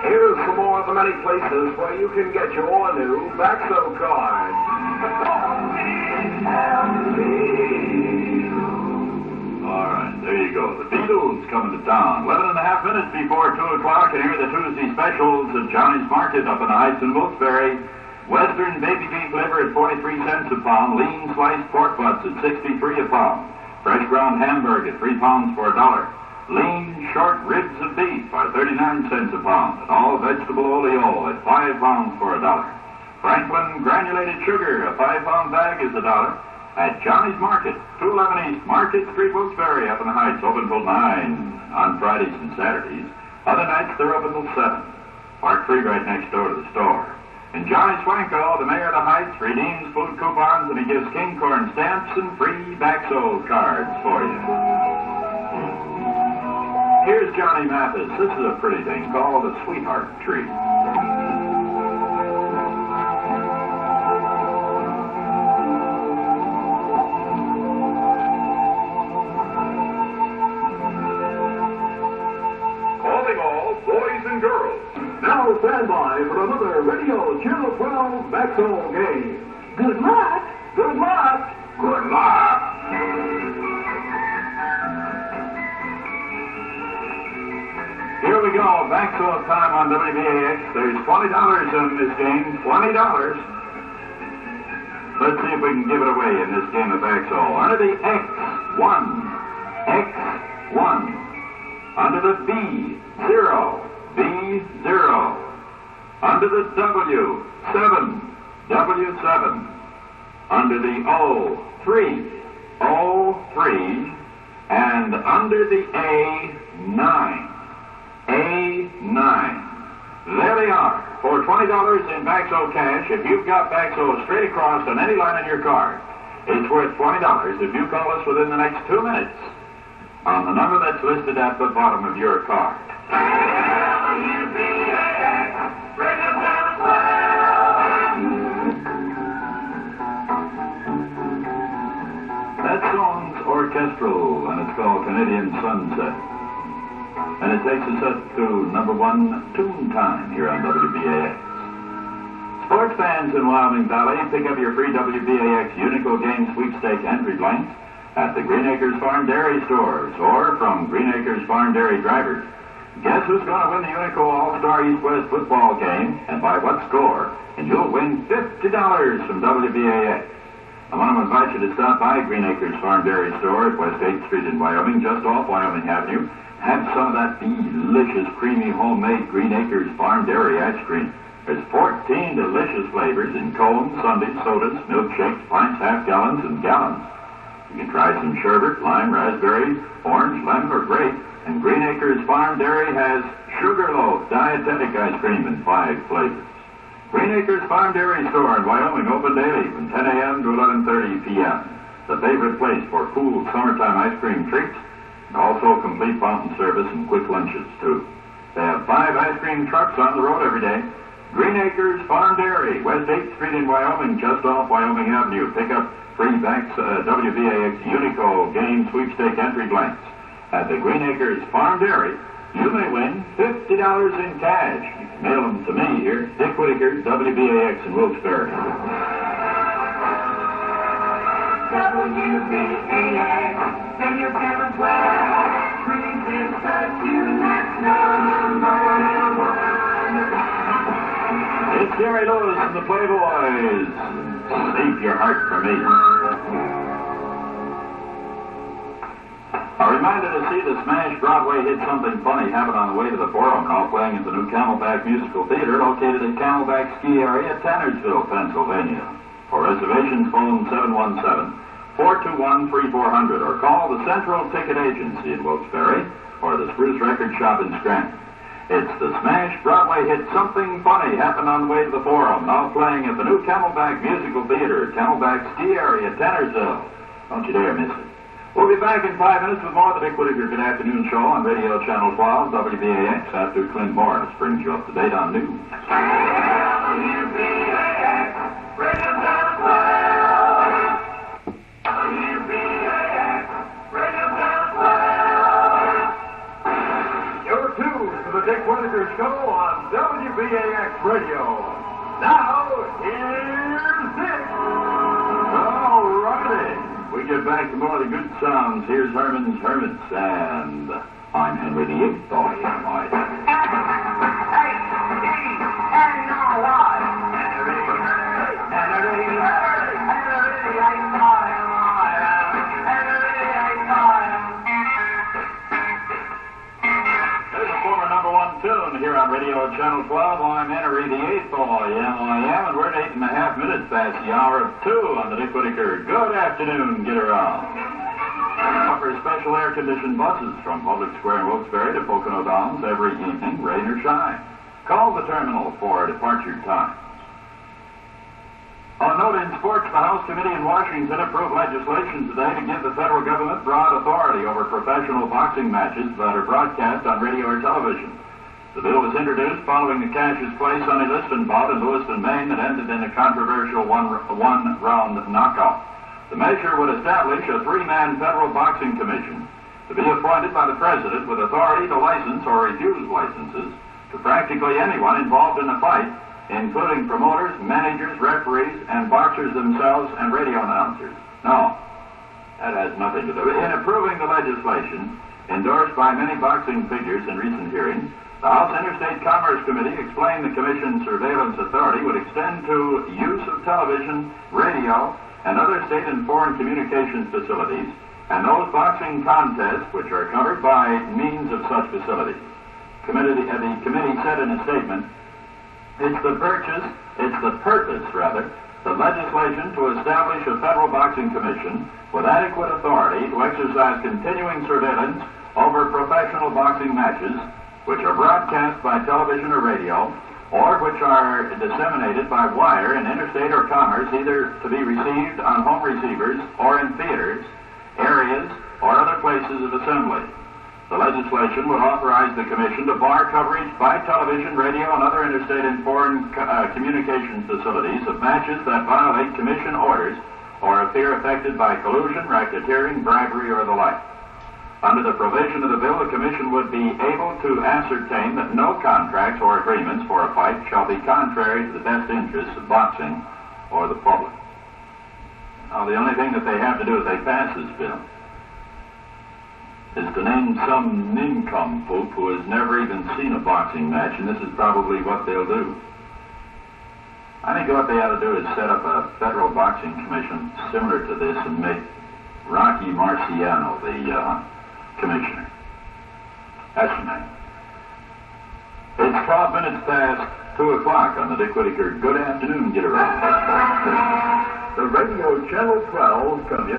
Here's some more of the many places where you can get your new Baxo card. All right, there you go. The Beatles coming to town. 11 and a half minutes before 2 o'clock, and here are the Tuesday specials at Johnny's Market up in the Heights in Wilkes-Barre. Western baby beef liver at 43 cents a pound. Lean sliced pork butts at 63 a pound. Fresh ground hamburger at 3 pounds for $1. Lean short ribs of beef are 39 cents a pound. And all vegetable oleo at 5 pounds for $1. Franklin granulated sugar, a 5-pound bag is $1. At Johnny's Market, 211 East Market Street, Wilkes-Barre, up in the Heights, open till 9 on Fridays and Saturdays. Other nights they're open till 7. Park free right next door to the store. And Johnny Swanko, the mayor of the Heights, redeems food coupons and he gives king corn stamps and free Baxo cards for you. Here's Johnny Mathis. This is a pretty thing called a sweetheart tree. Calling all boys and girls. Now stand by for another Radio Channel 12 Baxo game. Good luck. Good luck. Good luck. Here we go. Baxo time on WBAX. There's $20 in this game. $20. Let's see if we can give it away in this game of Baxo. Under the X1. X1. Under the B0. B0. Under the W7. W7. Under the O3. O3. And under the A9. A9. There they are. For $20 in Baxo cash, if you've got Baxo straight across on any line on your card, it's worth $20 if you call us within the next 2 minutes on the number that's listed at the bottom of your card. That song's orchestral, and it's called Canadian Sunset. And it takes us up to number 1 tune time here on WBAX. Sports fans in Wyoming Valley, pick up your free WBAX Unico Game Sweepstake entry blanks at the Green Acres Farm Dairy stores or from Green Acres Farm Dairy drivers. Guess who's going to win the Unico All-Star East-West football game and by what score? And you'll win $50 from WBAX. I want to invite you to stop by Green Acres Farm Dairy store at West 8th Street in Wyoming, just off Wyoming Avenue. Have some of that delicious, creamy, homemade Green Acres Farm Dairy ice cream. There's 14 delicious flavors in cones, sundaes, sodas, milkshakes, pints, half-gallons, and gallons. You can try some sherbet, lime, raspberry, orange, lemon, or grape. And Green Acres Farm Dairy has Sugarloaf dietetic ice cream in 5 flavors. Green Acres Farm Dairy store in Wyoming, open daily from 10 a.m. to 11:30 p.m. The favorite place for cool summertime ice cream treats. Also complete fountain service and quick lunches, too. They have 5 ice cream trucks on the road every day. Green Acres Farm Dairy, West 8th Street in Wyoming, just off Wyoming Avenue. Pick up free WBAX Unico Game Sweepstake entry blanks. At the Green Acres Farm Dairy, you may win $50 in cash. You can mail them to me here, Dick Whitaker, WBAX in Wilkes-Barre. WBAX, then your parents well, brings in such unique number 1. It's Jerry Lewis and the Playboys. Save your heart for me. A reminder to see the smash Broadway hit Something Funny happen on the way to the Forum, now playing at the new Camelback Musical Theater located at Camelback Ski Area, Tannersville, Pennsylvania. For reservations, phone 717-421-3400 or call the Central Ticket Agency in Wilkes-Barre or the Spruce Record Shop in Scranton. It's the smash Broadway hit Something Funny happened on the way to the Forum, now playing at the new Camelback Musical Theater, Camelback Ski Area, Tannersville. Don't you dare miss it. We'll be back in 5 minutes with more of the Dick Whitaker Good Afternoon Show on Radio Channel 12, WBAX, after Clint Morris brings you up to date on news. WBAX, Radio Channel 12. WBAX, Radio Channel 12. You're tuned to the Dick Whitaker Show on right back to more of the good sounds. Here's Herman's Hermits, and I'm Henry VIII. Oh, yeah, my. There's a former #1 tune here on Radio Channel 12. I'm Henry VIII. Oh, yeah, I am, and we're at 8.5 minutes past the hour of 2 on the Dick Whitaker. Good afternoon, get around. Offers special air-conditioned buses from Public Square in Wilkes-Barre to Pocono Downs every evening, rain or shine. Call the terminal for departure time. On note in sports, the House Committee in Washington approved legislation today to give the federal government broad authority over professional boxing matches that are broadcast on radio or television. The bill was introduced following the Cassius Clay Sonny Liston bout in Lewiston, Maine that ended in a controversial one-round knockout. The measure would establish a 3-man federal boxing commission to be appointed by the president with authority to license or refuse licenses to practically anyone involved in a fight, including promoters, managers, referees, and boxers themselves and radio announcers. No, that has nothing to do. In approving the legislation, endorsed by many boxing figures in recent hearings, the House Interstate Commerce Committee explained the Commission's surveillance authority would extend to use of television, radio, and other state and foreign communications facilities, and those boxing contests which are covered by means of such facilities. The committee said in a statement, it's the purpose, the legislation to establish a federal boxing commission with adequate authority to exercise continuing surveillance over professional boxing matches which are broadcast by television or radio, or which are disseminated by wire in interstate or commerce, either to be received on home receivers or in theaters, areas, or other places of assembly. The legislation would authorize the Commission to bar coverage by television, radio, and other interstate and foreign communications facilities of matches that violate Commission orders or appear affected by collusion, racketeering, bribery, or the like. Under the provision of the bill, the Commission would be able to ascertain that no contracts or agreements for a fight shall be contrary to the best interests of boxing or the public. Now, the only thing that they have to do if they pass this bill is to name some nincompoop who has never even seen a boxing match, and this is probably what they'll do. I think what they ought to do is set up a federal boxing commission similar to this and make Rocky Marciano the commissioner. That's the name. It's 12 minutes past 2 o'clock on the Dick Whitaker. Good afternoon, get around. The Radio Channel 12 comes in.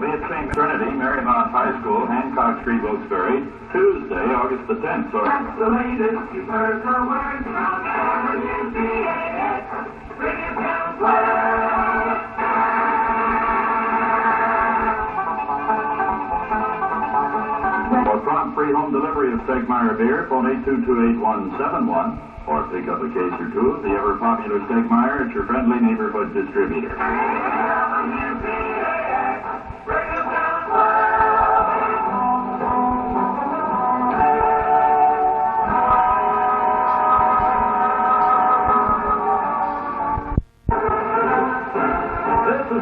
Be at St. Trinity, Marymount High School, Hancock Street, Wilkes-Barre, Tuesday, August the 10th. So that's the latest. You've heard the word from WBAX. Radio Channel 12. For prompt free home delivery of Stegmeyer beer, phone 822-8171, or pick up a case or two of the ever-popular Stegmeyer at your friendly neighborhood distributor.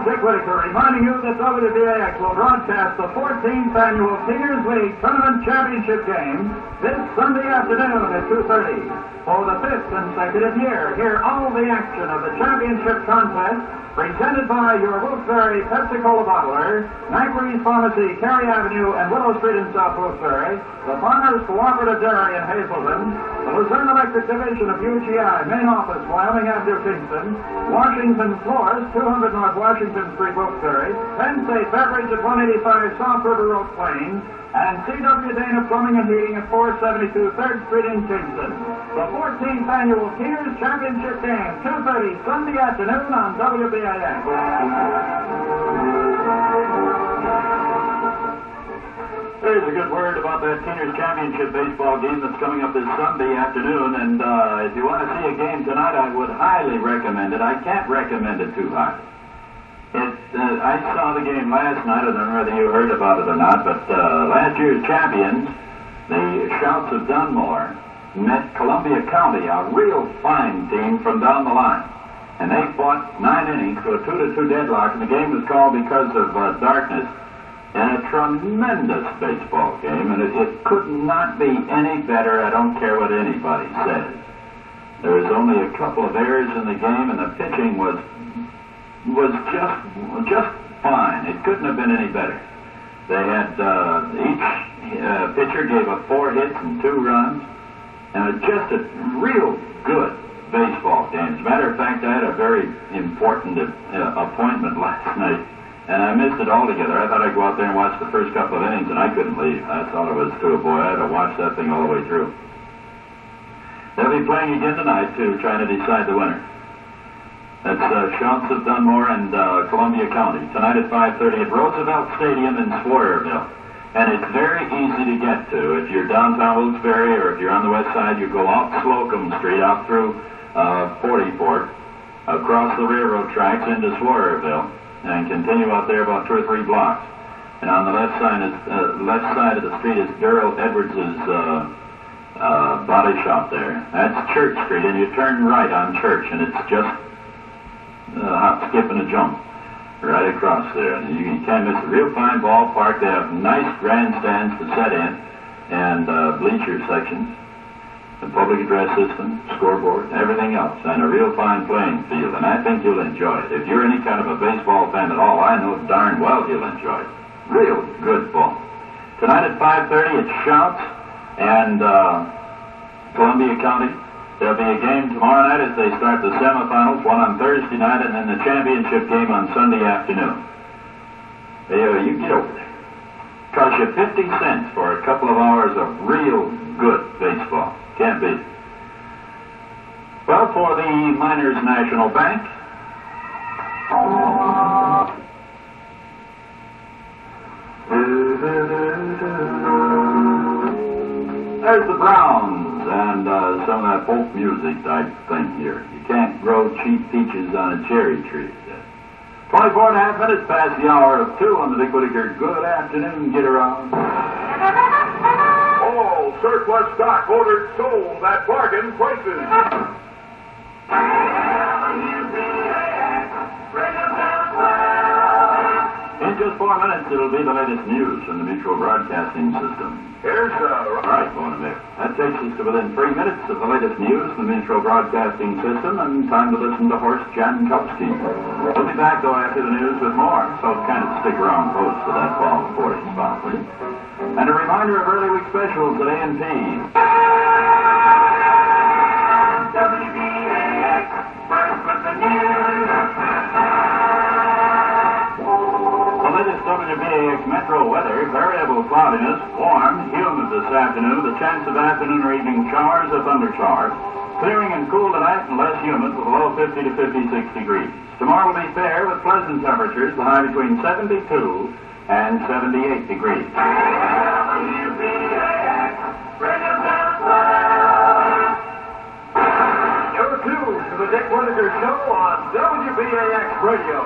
Dick Whitaker reminding you that WBAX will broadcast the 14th annual Seniors League Tournament Championship game this Sunday afternoon at 2:30. For the 5th consecutive year, hear all the action of the championship contest presented by your Wilkes-Barre Pepsi-Cola bottler, Macquarie's Pharmacy, Cary Avenue, and Willow Street in South Wilkes-Barre, the Farmers Cooperative Dairy in Hazelton, the Luzerne Electric Division of UGI, main office, Wyoming Avenue, Kingston, Washington Floors, 200 North Washington Street, Wilkes-Barre, Penn State Beverage at 185 South River Road, Plain, and C.W. Dana Plumbing and Heating at 472 3rd Street in Kingston. The 14th annual Seniors Championship game, 2:30 Sunday afternoon on WBAX. There's a good word about that Seniors Championship baseball game that's coming up this Sunday afternoon, and if you want to see a game tonight, I would highly recommend it. I can't recommend it too highly. I saw the game last night. I don't know whether you heard about it or not, but last year's champions, the Shouts of Dunmore, met Columbia County, a real fine team from down the line. and they fought 9 innings to a 2-2 deadlock, and the game was called because of darkness. And a tremendous baseball game, and it could not be any better. I don't care what anybody says. There was only a couple of errors in the game, and the pitching was just fine. It couldn't have been any better. They had each pitcher gave up 4 hits and 2 runs, and just a real good baseball game. As a matter of fact, I had a very important appointment last night, and I missed it altogether. I thought I'd go out there and watch the first couple of innings, and I couldn't leave. That's all it was to it, boy. I had to watch that thing all the way through. They'll be playing again tonight, too, trying to decide the winner. That's Schultz of Dunmore and Columbia County. Tonight at 5:30 at Roosevelt Stadium in Sawyerville. And it's very easy to get to. If you're downtown Wilkes-Barre or if you're on the west side, you go off Slocum Street, out through 44th, across the railroad tracks into Sawyerville, and continue out there about 2 or 3 blocks. And on the left side of the street is Darrell Edwards' body shop there. That's Church Street, and you turn right on Church, and it's just a hop, skip, and a jump right across there. And you can't miss a real fine ballpark. They have nice grandstands to set in, and bleacher sections, the public address system, scoreboard, everything else, and a real fine playing field. And I think you'll enjoy it. If you're any kind of a baseball fan at all, I know darn well you'll enjoy it. Real good ball. Tonight at 5:30 it Shouts and Columbia County. There'll be a game tomorrow night as they start the semifinals, one on Thursday night, and then the championship game on Sunday afternoon. You get over there. Costs you 50 cents for a couple of hours of real good baseball. Can't beat it. Well, for the Miners National Bank, there's the Browns and some of that folk music type thing here. You can't grow cheap peaches on a cherry tree. 24.5 minutes past the hour of 2 on the Dick Whitaker Good Afternoon Get Around. All surplus stock ordered sold at bargain prices. In just 4 minutes, it'll be the latest news from the Mutual Broadcasting System. Here's Right, Bonamere. That takes us to within 3 minutes of the latest news from the Mutual Broadcasting System, and time to listen to Horst Jankowski. We'll be back, though, after the news with more, so kind of stick around close to that fall before it's spot, will you? And a reminder of early week specials at A&P. WBAX, first with the news. The latest WBAX Metro weather, variable cloudiness, warm, humid this afternoon, the chance of afternoon or evening showers or thundershowers, clearing and cool tonight and less humid with a low 50 to 56 degrees. Tomorrow will be fair with pleasant temperatures, the high between 72 and 78 degrees. WBAX, bring them down. You're tuned to the Dick Whitaker Show on WBAX Radio.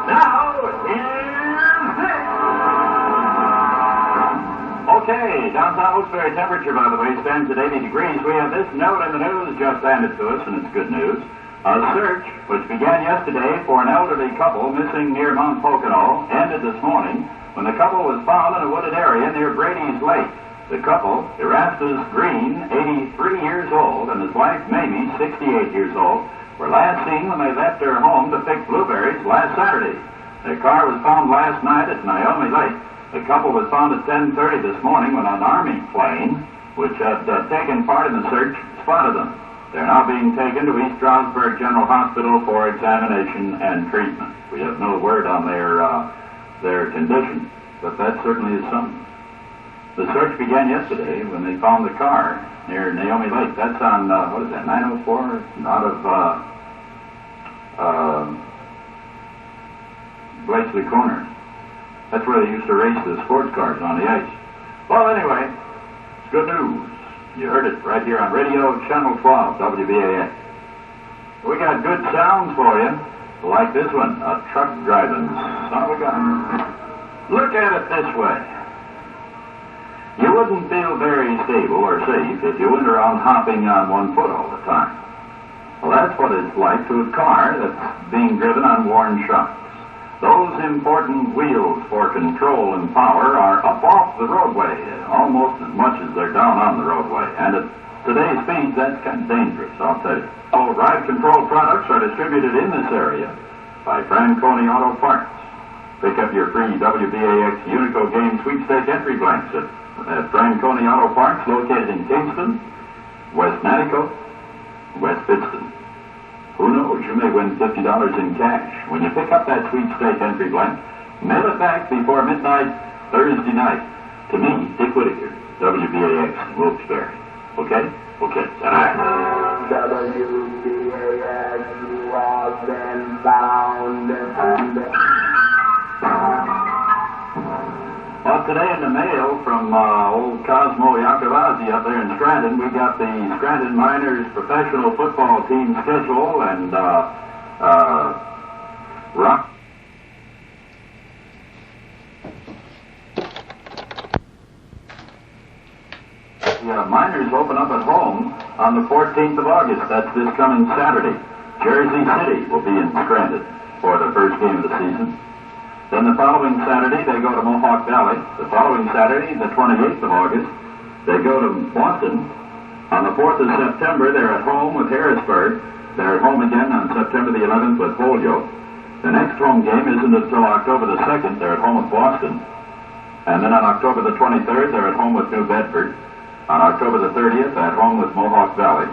Now, here's Dick. Okay, downtown Wilkes-Barre temperature, by the way, stands at 80 degrees. We have this note in the news just handed to us, and it's good news. A search, which began yesterday for an elderly couple missing near Mount Pocono, ended this morning when the couple was found in a wooded area near Brady's Lake. The couple, Erastus Green, 83 years old, and his wife, Mamie, 68 years old, were last seen when they left their home to pick blueberries last Saturday. Their car was found last night at Wyoming Valley. The couple was found at 10:30 this morning when an Army plane, which had taken part in the search, spotted them. They're now being taken to East Stroudsburg General Hospital for examination and treatment. We have no word on their condition, but that certainly is something. The search began yesterday when they found the car near Naomi Lake. That's on, 904 out of Blakely Corner. That's where they used to race the sports cars on the ice. Well, anyway, it's good news. You heard it right here on Radio Channel 12, WBAX. We got good sounds for you, like this one, a truck driving son of a gun. Look at it this way. You wouldn't feel very stable or safe if you went around hopping on one foot all the time. Well, that's what it's like to a car that's being driven on worn shocks. Those important wheels for control and power are up off the roadway almost as much as they're down on the roadway. And at today's speeds, that's kind of dangerous, I'll tell you. All ride control products are distributed in this area by Franconi Auto Parts. Pick up your free WBAX Unico Game Sweepstake entry blanks at Franconi Auto Parts, located in Kingston, West Nanticoke, West Pittston. Who knows, you may win $50 in cash. When you pick up that sweepstake entry blank, mail it back before midnight Thursday night to me, Dick Whitaker, WBAX Wilkes-Barre. Okay? Okay. WBAX lost and found. Well, today in the mail from old Cosmo Yakavazi up there in Scranton, we got the Scranton Miners professional football team schedule and rock. The Miners open up at home on the 14th of August. That's this coming Saturday. Jersey City will be in Scranton for the first game of the season. Then the following Saturday, they go to Mohawk Valley. The following Saturday, the 28th of August, they go to Boston. On the 4th of September, they're at home with Harrisburg. They're at home again on September the 11th with Holyoke. The next home game isn't until October the 2nd. They're at home with Boston. And then on October the 23rd, they're at home with New Bedford. On October the 30th, they're at home with Mohawk Valley.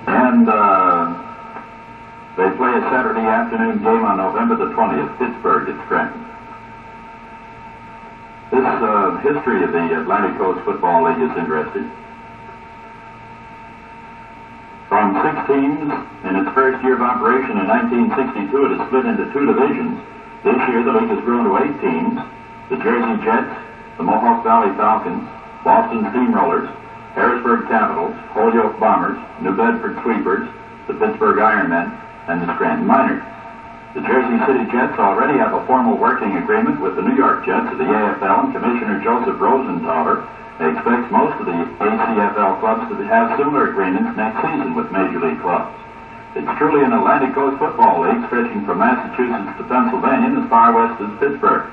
And they play a Saturday afternoon game on November the 20th, Pittsburgh at Scranton. This history of the Atlantic Coast Football League is interesting. From 6 teams in its first year of operation in 1962, it is split into 2 divisions. This year, the league has grown to 8 teams. The Jersey Jets, the Mohawk Valley Falcons, Boston Steamrollers, Harrisburg Capitals, Holyoke Bombers, New Bedford Sweepers, the Pittsburgh Ironmen, and the Scranton Miners. The Jersey City Jets already have a formal working agreement with the New York Jets of the AFL, and Commissioner Joseph Rosenthaler expects most of the ACFL clubs to have similar agreements next season with Major League clubs. It's truly an Atlantic Coast Football League stretching from Massachusetts to Pennsylvania and as far west as Pittsburgh.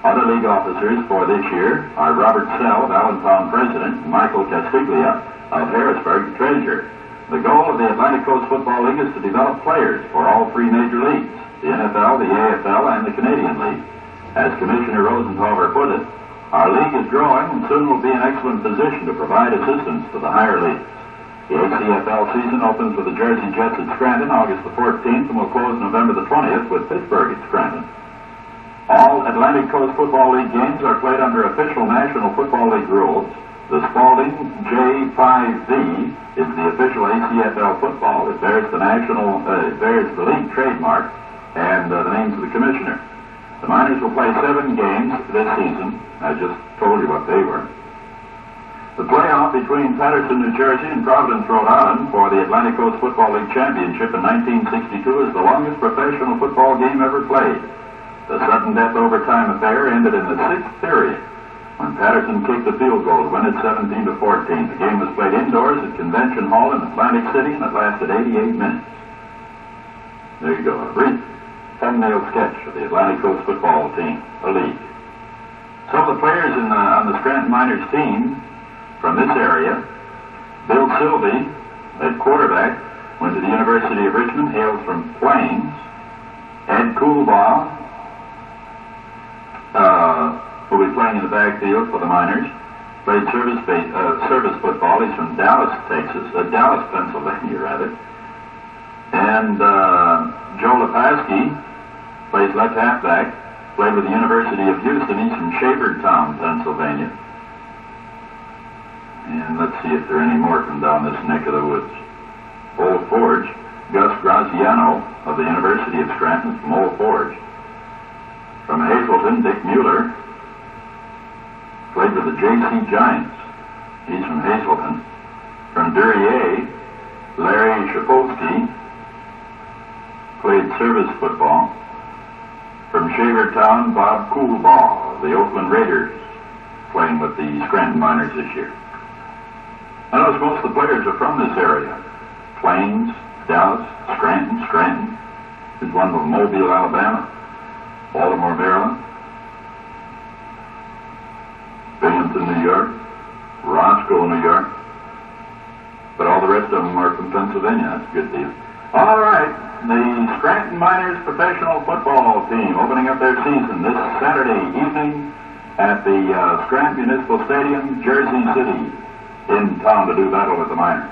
Other league officers for this year are Robert Sell, Allentown President, and Michael Castiglia of Harrisburg, Treasurer. The goal of the Atlantic Coast Football League is to develop players for all 3 major leagues, the NFL, the AFL, and the Canadian League. As Commissioner Rosenthaler put it, our league is growing and soon will be in excellent position to provide assistance to the higher leagues. The ACFL season opens with the Jersey Jets at Scranton August the 14th and will close November the 20th with Pittsburgh at Scranton. All Atlantic Coast Football League games are played under official National Football League rules. The Spalding J5V is the official ACFL football. It bears the league trademark and the names of the commissioner. The Miners will play 7 games this season. I just told you what they were. The playoff between Paterson, New Jersey and Providence, Rhode Island for the Atlantic Coast Football League Championship in 1962 is the longest professional football game ever played. The sudden death overtime affair ended in the 6th period when Paterson kicked the field goal to win it 17-14. The game was played indoors at Convention Hall in Atlantic City, and it lasted 88 minutes. There you go, a brief thumbnail sketch of the Atlantic Coast football team, the league. Some of the players on the Scranton Miners team from this area: Bill Sylvie at quarterback, went to the University of Richmond, hails from Plains. Ed Coolbaugh, who will be playing in the backfield for the Miners, played service football. He's from Dallas, Pennsylvania, rather. And Joe Lepaski plays left halfback, played with the University of Houston. He's from Shavertown, Pennsylvania. And let's see if there are any more from down this neck of the woods. Old Forge, Gus Graziano of the University of Scranton from Old Forge. From Hazleton, Dick Mueller, played with the J.C. Giants. He's from Hazleton. From Duryea, Larry Shapolsky, played service football. From Shavertown, Bob Coolbaugh of the Oakland Raiders, playing with the Scranton Miners this year. I notice most of the players are from this area. Plains, Dallas, Scranton. There's one from Mobile, Alabama. Baltimore, Maryland. Binghamton, New York. Roscoe, New York. But all the rest of them are from Pennsylvania. That's a good deal. All right. The Scranton Miners professional football team opening up their season this Saturday evening at the Scranton Municipal Stadium, Jersey City, in town to do battle with the Miners.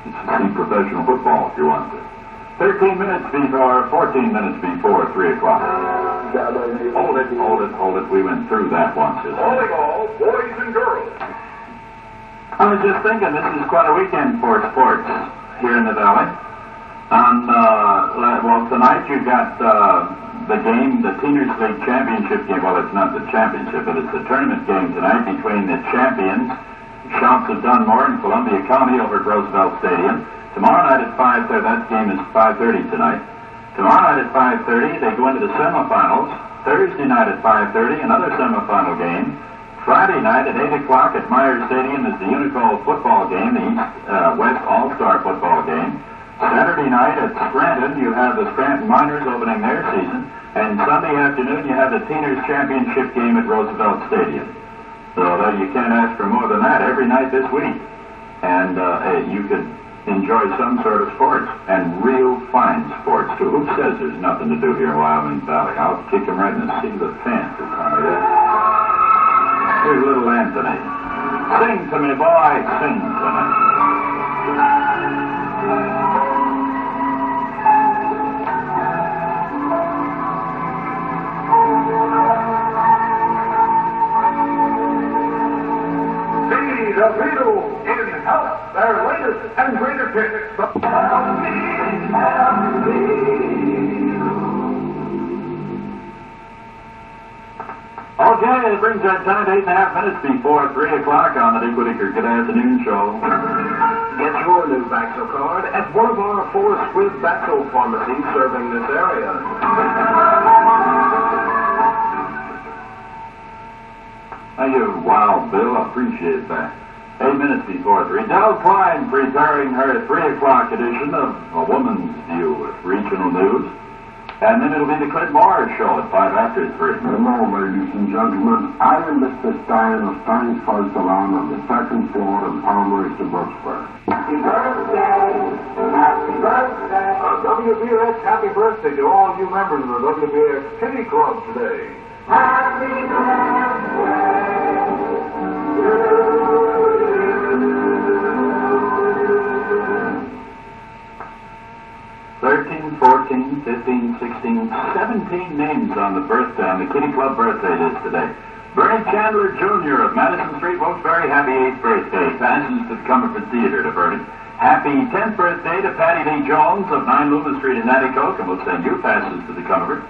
It's to see professional football if you want to. 14 minutes before 3 o'clock. Hold it. We went through that once. Volleyball, boys and girls. I was just thinking, this is quite a weekend for sports here in the Valley. Tonight you got the game, the Teeners League Championship game. Well, it's not the championship, but it's the tournament game tonight between the champions, Shops of Dunmore and Columbia County over at Roosevelt Stadium. Tomorrow night at 5:30, that game is 5:30 tonight. Tomorrow night at 5:30, they go into the semifinals. Thursday night at 5:30, another semifinal game. Friday night at 8 o'clock at Myers Stadium is the Unicole football game, the East-West All-Star football game. Saturday night at Scranton, you have the Scranton Miners opening their season. And Sunday afternoon, you have the Teeners Championship game at Roosevelt Stadium. So you can't ask for more than that every night this week. And you could enjoy some sort of sports, and real fine sports, too. Who says there's nothing to do here in Wyoming Valley? I'll kick him right in the seat of the pants if I do that. Here's little Anthony. Sing to me, boy, sing to me. The Beatles in Help, their latest and greatest hits. Okay, it brings our time to 8.5 minutes before 3 o'clock on the Dick Whitaker Good Afternoon Show. Get your new Baxo card at one of our 4 Squib Baxo pharmacies serving this area. Thank you, Wild Bill. I appreciate that. 8 minutes before 3. Del Klein preparing her 3 o'clock edition of A Woman's View with regional news. And then it'll be the Clint Morris Show at 5 after 3. Hello, ladies and gentlemen. I am Mr. Stein of Stein's Fuzz Salon on the 2nd floor in Palmer, Wilkes-Barre. Happy birthday, happy birthday. WBAX happy birthday to all you members of the WBAX Kitty Club today. Happy birthday to you. 13, 14, 15, 16, 17 names on the Kitty Club birthday list today. Bernie Chandler Jr. of Madison Street, Wilkes-Barre, happy 8th birthday. Passes to the Comerford Theater to Bernie. Happy 10th birthday to Patty Lee Jones of 9 Loomis Street in Natticoke, and we'll send you passes to the Comerford.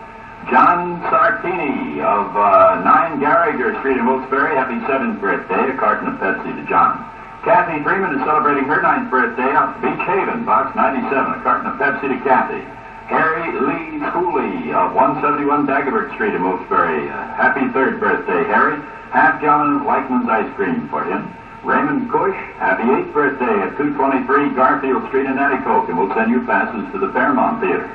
John Sartini of 9 Garriger Street in Wilkes-Barre, happy 7th birthday. A carton of Pepsi to John. Kathy Freeman is celebrating her 9th birthday up at Beach Haven, box 97, a carton of Pepsi to Kathy. Harry Lee Schooley of 171 Dagobert Street in Wilkes-Barre, happy 3rd birthday, Harry. Half gallon of Leichmann's ice cream for him. Raymond Cush, happy 8th birthday at 223 Garfield Street in Natticoke, and we'll send you passes to the Fairmont Theater.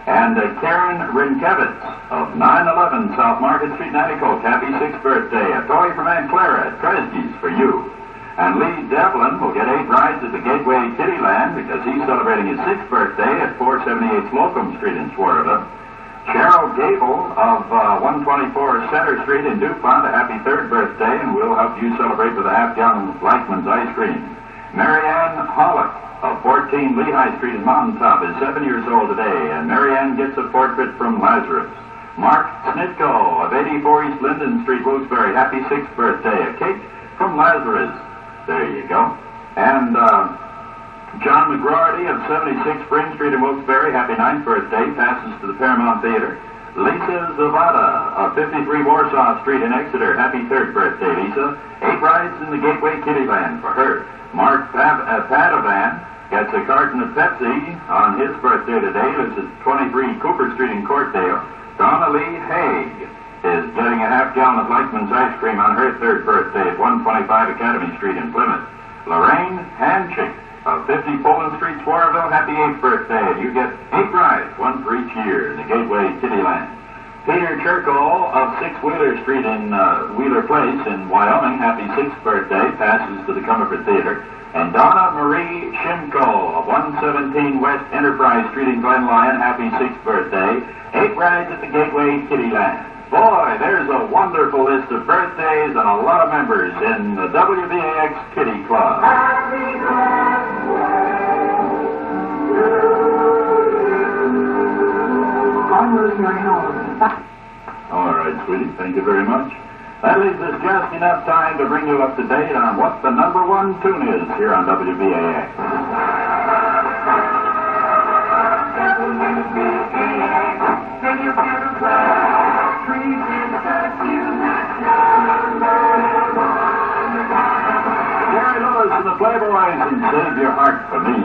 And Karen Rinkevitz of 911 South Market Street, Natticoke, happy 6th birthday. A toy from Aunt Clara at Kresge's for you. And Lee Devlin will get 8 rides at the Gateway Kittyland because he's celebrating his 6th birthday at 478 Slocum Street in Swarville. Cheryl Gable of 124 Center Street in DuPont, a happy 3rd birthday, and we'll help you celebrate with a half-gallon of Leichmann's ice cream. Marianne Hollick of 14 Lehigh Street in Mountain Top is 7 years old today, and Marianne gets a portrait from Lazarus. Mark Snitko of 84 East Linden Street, Wilkes-Barre, happy 6th birthday, a cake from Lazarus. There you go. And John McGroarty of 76 Spring Street in Wilkes-Barre, happy 9th birthday, passes to the Paramount Theater. Lisa Zavada of 53 Warsaw Street in Exeter, happy 3rd birthday, Lisa. 8 rides in the Gateway Kittyland for her. Mark Padovan gets a carton of Pepsi on his birthday today. Lives at 23 Cooper Street in Courtdale. Donna Lee Haig is getting a half-gallon of Leichmann's ice cream on her 3rd birthday at 125 Academy Street in Plymouth. Lorraine Hanchick of 50 Poland Street, Swarville, happy 8th birthday. And you get 8 rides, one for each year in the Gateway Kittyland. Peter Churko of 6 Wheeler Street in Wheeler Place in Wyoming, happy 6th birthday, passes to the Comerford Theater. And Donna Marie Shimko of 117 West Enterprise Street in Glen Lyon, happy 6th birthday. 8 rides at the Gateway Kittyland. Boy, there's a wonderful list of birthdays and a lot of members in the WBAX Kitty Club. I'm Rosemary Howard. All right, sweetie, thank you very much. That leaves us just enough time to bring you up to date on what the #1 tune is here on WBAX. Gary Lewis and the Playboys and Save Your Heart for Me.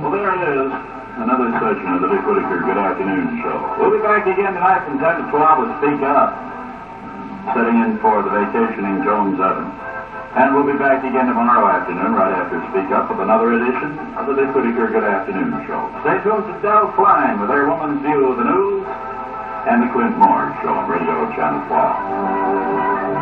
Well, there it is. Another session of the Dick Whitaker Good Afternoon Show. We'll be back again tonight from 10 to 12 with Speak Up, setting in for the vacationing Jones Evans. And we'll be back again tomorrow afternoon, right after Speak Up, with another edition of the Dick Whitaker Good Afternoon Show. Stay tuned to Del Klein with their Woman's View of the News and the Clint Moore Show on Radio Channel 12.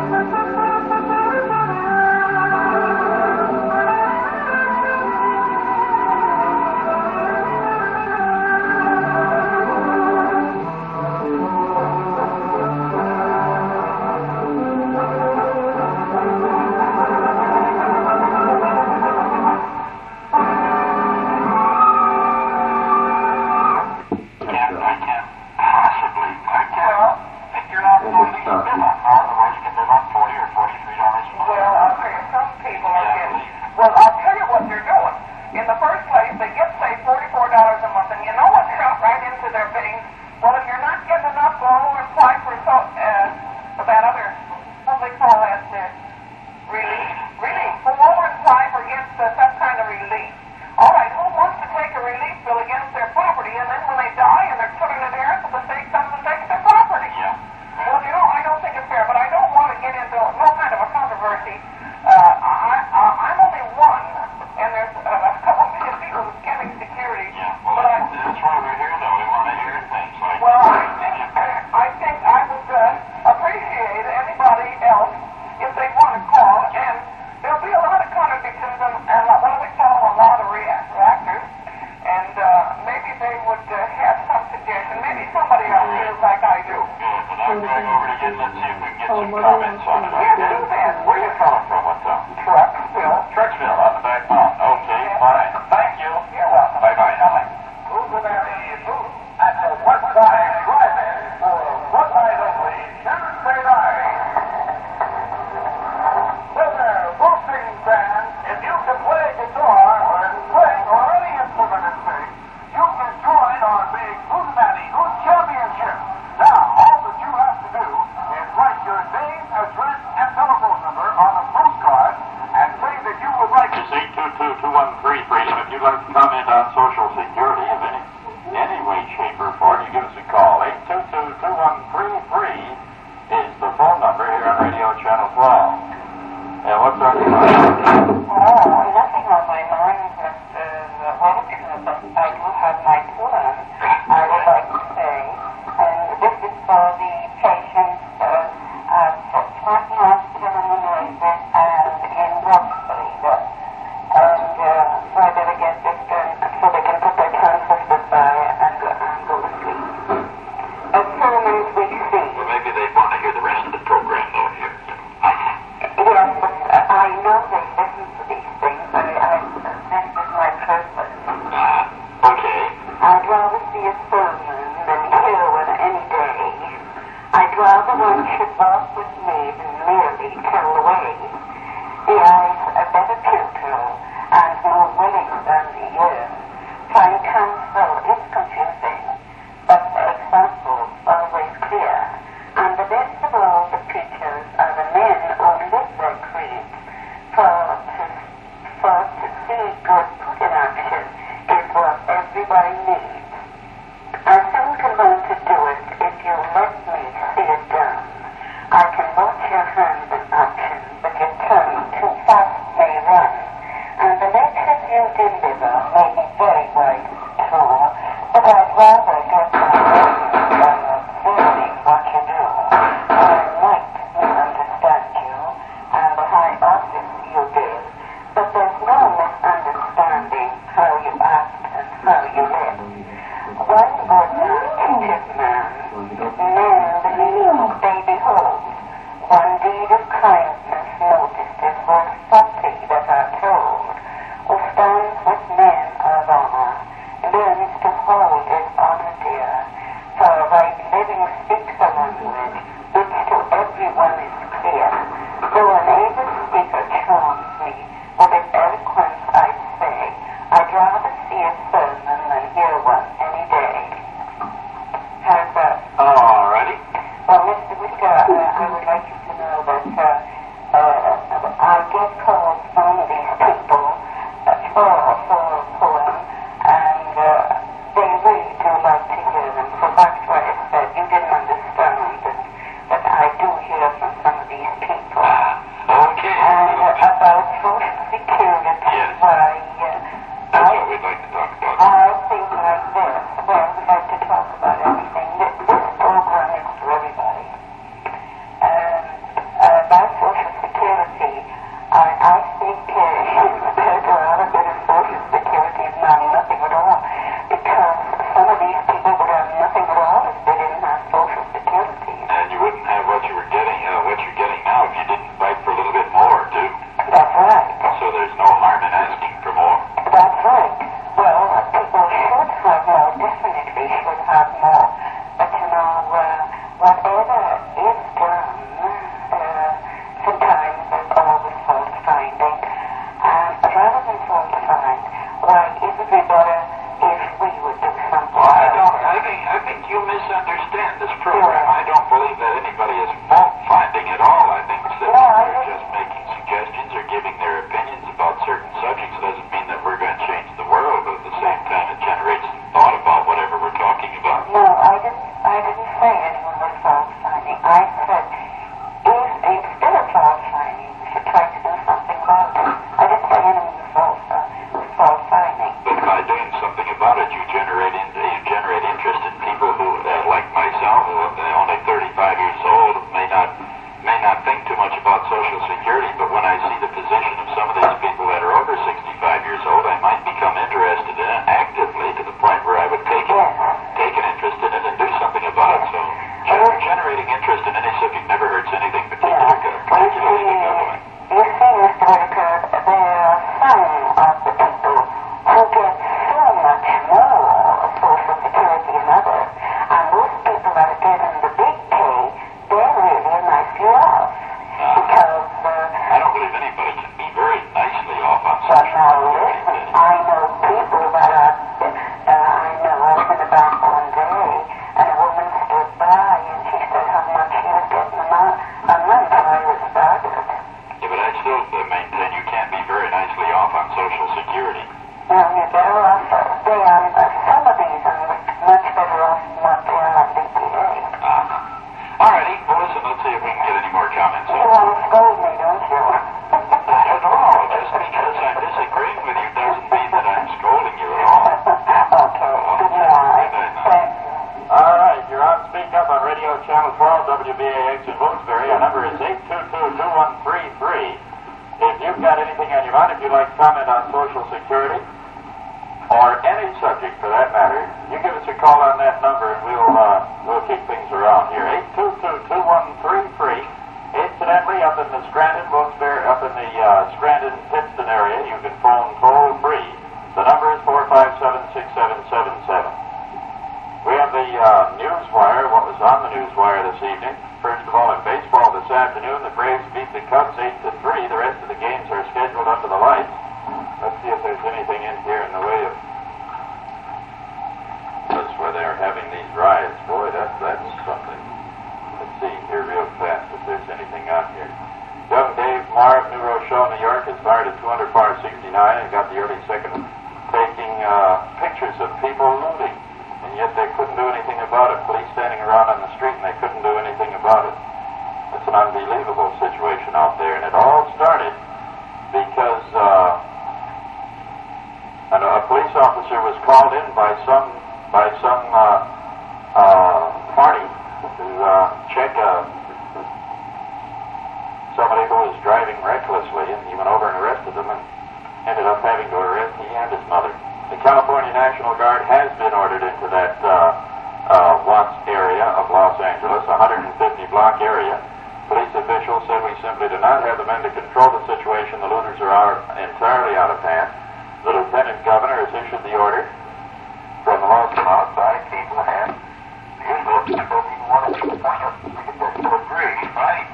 I know they listen to the river may be very wide and true, but I'd rather get my than observing what you do. I might misunderstand you and the high office you give, but there's no misunderstanding how you act and how you live. One good man teaches man, men believe they behold. One deed of kindness noticed is worth 40 that are told. Who stands with men of honor, learns to hold his honor dear. For right living speaks a language which to everyone is clear. Though an able speaker charms me with his eloquence, I say, I'd rather see a sermon than hear one any day. How's that? All righty. Well, Mr. Whitaker, I would like you to know that I get calls from these people for a poem, and they really do like to hear them. So that's why I said you didn't understand that I do hear from some of these people. Okay. And about Social Security, why, that's what we'd like to talk about. I think like this. Well, we'd like to talk about everything. This program is for everybody. About Social Security, I think it's better to have a bit of Social Security than nothing at all, because some of these people would have nothing at all if they didn't have Social Security. And you wouldn't have what you're getting now if you didn't fight for a little bit more, too. That's right. So there's no harm in asking for more. That's right. Well, people should have more, definitely should have more. But you know, whatever is done, sometimes there's always fault finding. And rather than fault find, why isn't it better if we would do something? Well, I think you misunderstand this program. I don't believe that anybody is fault finding at all. I think that they're just making suggestions or giving their opinions about certain subjects. Doesn't mean that we're going to change the world, but at the same time it generates some thought about whatever we're talking about. No, I didn't say anyone was fault finding. I said if instead of fault finding, we should try to do something about it. I didn't say anyone was fault finding. But by doing something about it, you generate interest in people who, like myself, who are only 35 years old, may not think too much about Social Security. But when I see the position of some of these people that are over 65 years old, I might become interested in it actively to the point where I would take an interest in it and do something about it. So generating interest in any subject never hurts anything, particularly the government. You see, Mr. Whitaker, there are some of the people who get so much more Social Security than others, and those people that are getting the big pay, they're really nicely off. Because I don't believe anybody can be very nicely off on Social Security. But now listen, I know people that are, I was in the bank one day, and a woman stood by, and she said how much she was getting a month when I was started. Yeah, but I still maintain you can't be very nicely off on Social Security. Well, you're better off. Some of these are much better off than what they are on BPA. All righty. Well, listen, let's see if we can get any more comments. You want to scold me, don't you? Not at all. Just because I'm disagreeing with you doesn't mean that I'm scolding you at all. Okay. Good night. Thanks. All right, you're on Speak Up on Radio Channel 12, WBAX in Wilkes-Barre. Our number is 822-2133. If you've got anything on your mind, if you'd like to comment on Social Security, or any subject for that matter, you give us a call on that number and we'll keep things around here. 822-2133. Incidentally, up in the Scranton, Wilkes-Barre, up in the Scranton, Pittston area, you can phone toll free. The number is 457-6777. We have the Newswire, what was on the Newswire this evening. First of all, in baseball this afternoon, the Braves beat the Cubs 8-3. The rest of the games are scheduled under the lights. Let's see if there's anything in here in the way of... That's where they're having these riots. Boy, that's something. Let's see here real fast if there's anything on here. Young Dave Marr of New Rochelle, New York, is fired at 200 par 69 and got the early second taking pictures of people looting. And yet they couldn't do anything about it. Police standing around on the street and they couldn't do anything about it. It's an unbelievable situation out there. And it all started because a by some party to check somebody who was driving recklessly, and he went over and arrested them and ended up having to arrest he and his mother. The California National Guard has been ordered into that Watts area of Los Angeles, a 150-block area. Police officials said we simply do not have the men to control the situation. The looters are entirely out of hand. The Lieutenant Governor has issued the order from the law from outside. People have usual people you want to agree, right?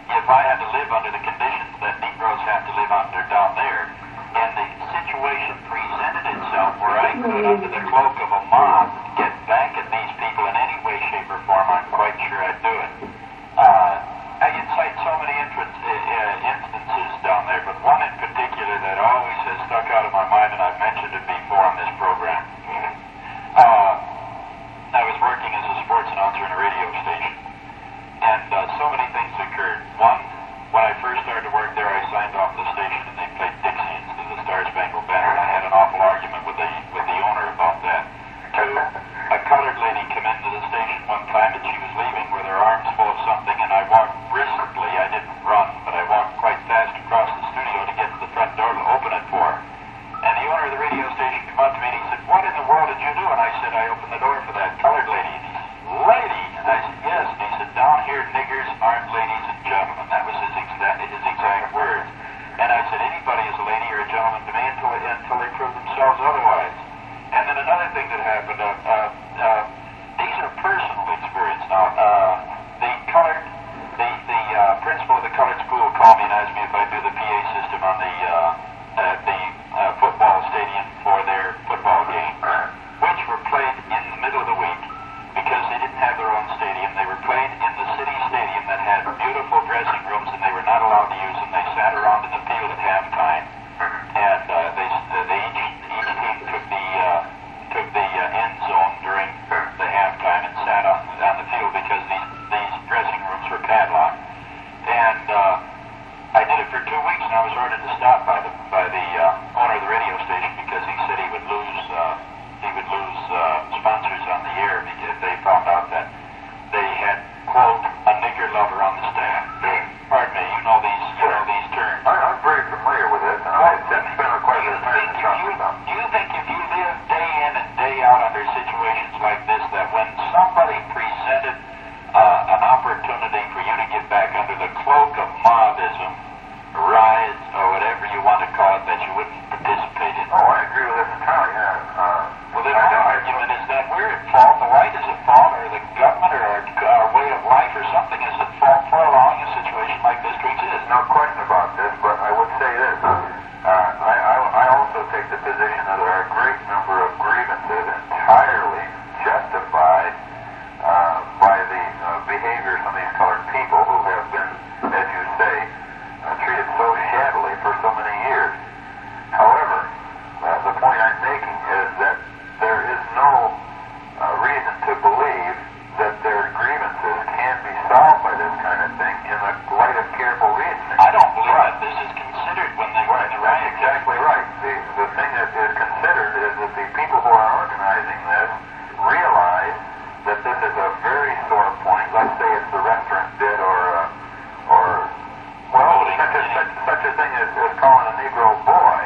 If I had to live under the conditions that Negroes have to live under down there, and the situation presented itself where I could, under the cloak of a mob, get back at these people in any way, shape, or form, I'm quite sure I'd do it. I cite so many instances down there, but one in particular that always has stuck out of my mind, and I've mentioned it before on this program. I was working as a sports announcer in a radio station, and so many things occurred. One, when I first started to work there, I signed off the station, and they played Dixie instead of the Star Spangled Banner, and I had an awful argument with the owner about that. Two, a colored lady came into the station one time, and she was leaving with her arms full of something, and I walked briskly. I didn't run, but I walked quite fast across the studio to get to the front door to open it for her. And the owner of the radio station came up to me, and he said, "What in the world did you do?" And I said, "I opened the door for that colored lady." And he said, "Lady?" And I said, "Yes." And he said, "Down here, niggers aren't ladies and gentlemen." That was his exact words. And I said, "Anybody is a lady or a gentleman to me until they prove themselves otherwise." And then another thing that happened, these are personal experience now. The principal of the colored school called me and asked me if I'd do the PA system on the football stadium for their football game, which were played in the middle of the week because they didn't have their own stadium. They were played in the city stadium that had beautiful dressing rooms, and they were not allowed to use them. They sat around in the field at halftime, and each team took the end zone during the halftime and sat on the field because these dressing rooms were padlocked. And I did it for 2 weeks, and I was ordered to stop by the owner of the radio station because he said he would lose sponsors on the air if they found out that they had, quote, a nigger lover on the staff. Pardon me, you know these terms. I'm very familiar with this, and I've spent quite a bit of time in talking about it. Do you think if you live day in and day out under situations like this, that when somebody presented an opportunity for you to get back under the cloak of mobism, riots, or whatever you want to call it, that you wouldn't participate in? Oh, I agree with this entirely. Well, then my argument is that we're at fault. The right is at fault, or the government, or our way of life, or something is at fault for allowing a situation like this to exist. No question about this, but I would say this. I also take the position that there are a great number of grievances entirely justified by the behavior of some of these colored people who have been, as you say, treated so shabbily for so many years. However, the point I'm making is that there is no reason to believe that their grievances can be solved by this kind of thing in the light of careful reasoning. I don't believe that this is considered when they were in the riot. That's exactly right. The thing that is considered is that the people who are organizing this realize that this is a very sore point. Let's say it's the restaurant bid or such a thing as calling a Negro boy.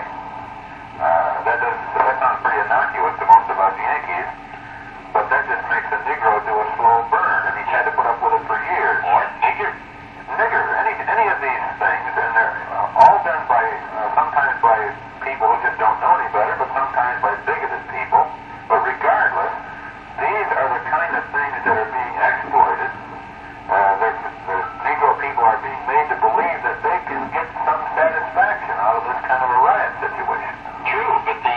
That sounds pretty innocuous to most of us Yankees, but that just makes a Negro do a slow burn, and he's had to put up with it for years. Or nigger, any of these things, and they're all done by sometimes by people who just don't know any better, but sometimes by bigoted people. But regardless, these are the kind of things that are being exploited. The Negro people are being made to believe that they can get some satisfaction out of this kind of a riot situation. True, but the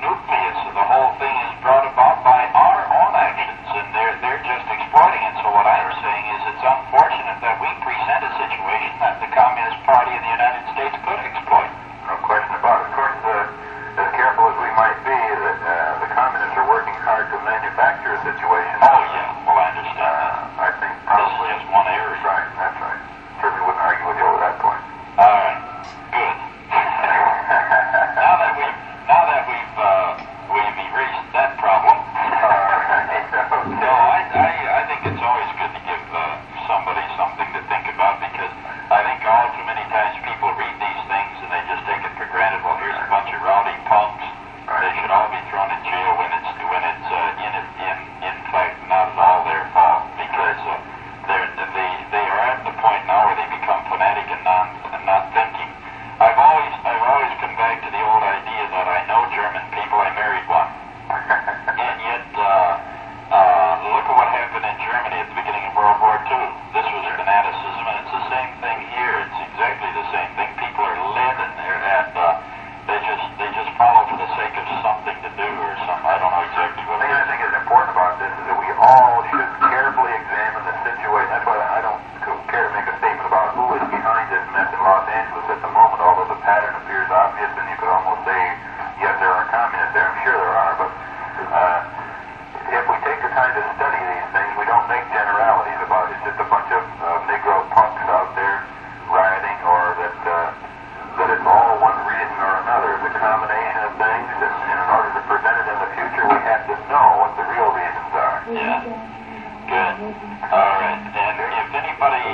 nucleus of the whole thing is brought about by our own actions, and they're just exploiting it. So what I'm saying is it's unfortunate that we present a situation that the Communist Party in the United States could exploit. No question about it. Of course, as careful as we might be, the communists are working hard to manufacture a situation. Oh, yeah. Well, I understand that. I think probably... This is just one area. That's right. Certainly wouldn't argue with you over that point. All right. Good. Now that we've exactly the same thing. People are led in there, and they just follow for the sake of something to do or something. I don't know exactly what. The thing I think is important about this is that we all should carefully examine the situation. That's why I don't care to make a statement about who is behind this mess in Los Angeles at the moment, although the pattern appears obvious, and you could almost say, yes, there are communists there. I'm sure there are, but if we take the time to study these things, we don't make generalities about it. It's just a bunch of Negro punks out there rioting, or that it's all one reason or another. It's a combination of things, and in order to prevent it in the future, we have to know what the real reasons are. Yeah. Good. All right. And if anybody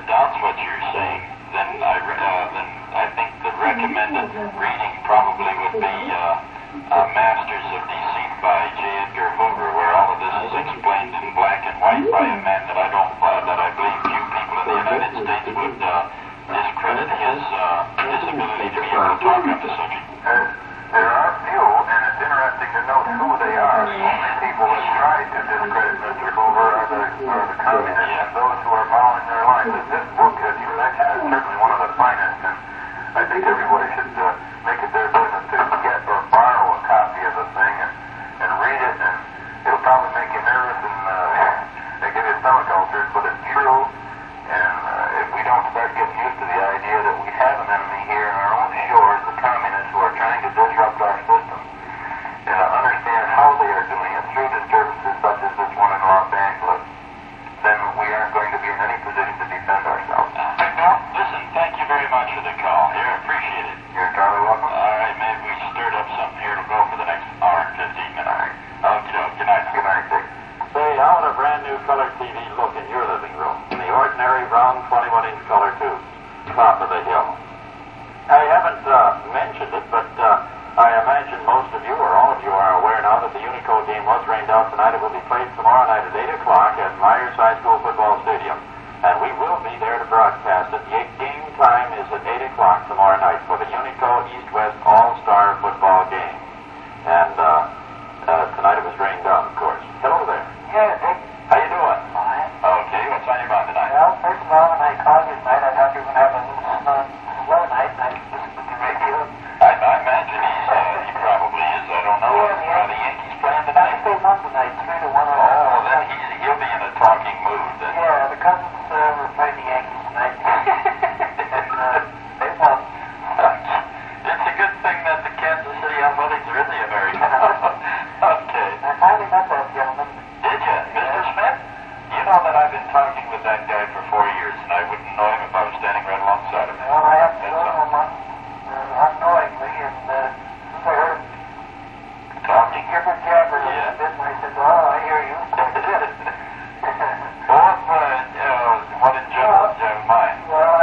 doubts what you're saying, then I think the recommended reading probably would be Masters of Deceit by J. Edgar Hoover, where all of this is explained in black and white by a man that I believe few people in the United States would discredit his ability to be able to talk on the subject. There are few, and it's interesting to note who they are. The only people that tried to discredit Mr. Hoover are the communists and those who are following their lines. This book, as you mentioned, is certainly one of the finest, and I think everybody should make it their business to get or borrow a copy of the thing and read it, and it'll probably make you nervous and give you stomach ulcers, but it's true, and if we don't start getting used to the idea that we have an enemy here in our own shores, the communists who are trying to disrupt our system, and understand how they are doing it through disturbances such as this one in Los Angeles, then we aren't going to be in any position to defend ourselves. Well, listen, thank you very much for the call. Here, appreciate it. You're entirely welcome. All right, maybe we stirred up something here to go for the next hour and 15 minutes. Okay, good night. Good night, Dick. Say, how would a brand new color TV look in your living room? The ordinary round 21-inch color tube, top of the hill. I haven't mentioned it, but I imagine most of you, or all of you, are aware now that the Unico game was rained out tonight. It will be played tomorrow night at 8 o'clock at Myers High School Football Stadium. And we will be there to broadcast it. The game time is at 8 o'clock tomorrow night for the Unico East-West All-Star Football game. And tonight it was rained out, of course. Hello there. Yeah, Dick. How you doing? Fine. Okay, what's on your mind tonight? Well, first of all, when I called you tonight, I thought you were going to have a little slow night, and I listened to the radio. I imagine he probably is. I don't know. Yeah, Are the Yankees playing tonight? They won tonight, 3-1. Oh, then he'll be in a talking mood. Then. Yeah, the Cousins were playing the Yankees tonight. And they won. It's a good thing that the Kansas City Athletics are in the American. Okay. I finally met that gentleman. Did you? Mr. Smith? You know that I've been talking with that guy for 4 years, and I wouldn't know him if I was standing right alongside of him. Well, I have to know him unknowingly, and I heard him talking jibber-jabber a little bit, and I said, oh, I hear you. What in general do you have in mind? Well,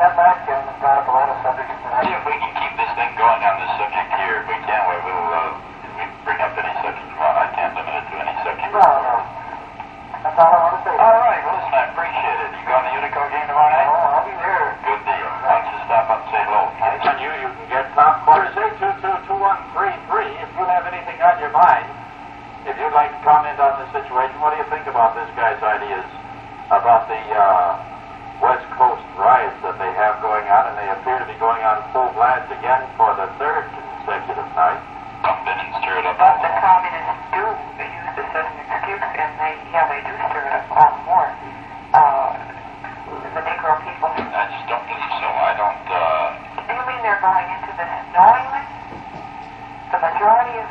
that last gentleman brought up a lot of subjects tonight. See if we can keep this thing going on this subject here. If we can, we'll bring up any subject you want. I can't limit it to any subject. No. That's all I want to say. All right, well, listen, I appreciate it. You going to the Unico game tomorrow night? Oh, I'll be there. Good deal. Why don't you stop up and say hello? On you can get top quarters 822-2133 if you have anything on your mind. If you'd like to comment on the situation, what do you think about this guy's ideas about the West Coast riots that they have going on, and they appear to be going on full blast again for the third consecutive night? I've been and stirred up. But the communists do use this as an excuse, and they do stir it up all the more. The Negro people. I just don't believe so. I don't, Do you mean they're going into this knowingly? The majority of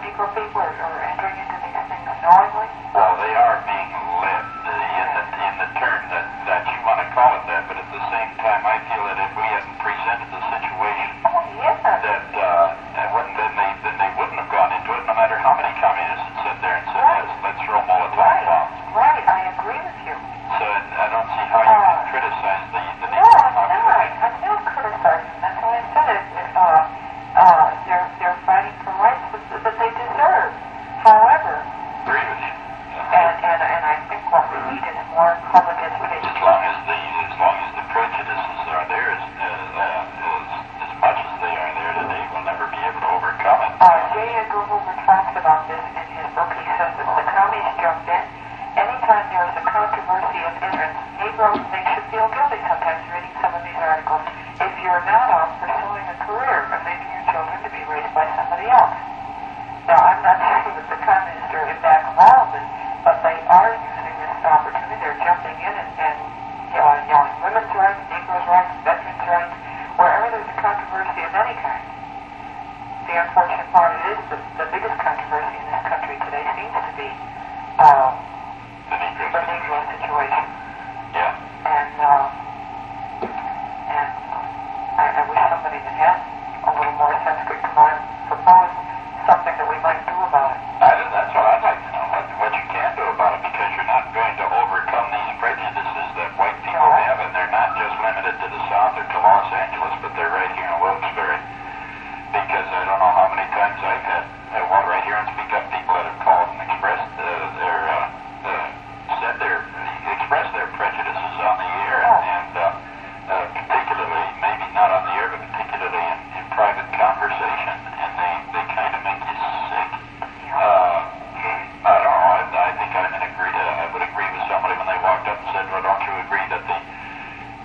Negro people are entering into these things knowingly? well, they are being led in the turn that you want to call it that, but at the same time, I feel that if we hadn't presented the situation, Oh, yes. then they wouldn't have gone into it, no matter how many communists had sat there and said, let's throw Molotov bombs. Right, I agree with you. So I don't see how you can criticize the No, Negro I'm population. not criticizing. That's why I said it. They're fighting for rights that they deserve. However, Agree with you. and I think what we need is more public education. As long as the prejudices are there, as much as they are there today, we'll never be able to overcome it. J. Edgar Hoover talks about this in his book. He says that the commies jump in anytime there is a controversy of interest. throat, and they should feel guilty sometimes reading some of these articles if you're not out pursuing a career and leaving your children to be raised by somebody else. Now, I'm not saying that the communists are in back of all of it, but they are using this opportunity. They're jumping in and yelling women's rights, Negroes' rights, veterans' rights, wherever there's a controversy of any kind. The unfortunate part of it is that the biggest controversy in this country today seems to be the Negro situation. Yeah. And I wish somebody that had a little more sense could come on and propose something that we might do about it. That's what I'd like to know, what you can do about it, because you're not going to overcome these prejudices that white people have, and they're not just limited to the South or to Los Angeles, but they're right here in Wilkes-Barre. Because I don't know how many times I've had one right here and Speak Up people that have called and expressed their prejudices on the air, and particularly, maybe not on the air, but particularly in private conversation, and they kind of make you sick. I don't know, I think I would agree with somebody when they walked up and said, well, don't you agree that the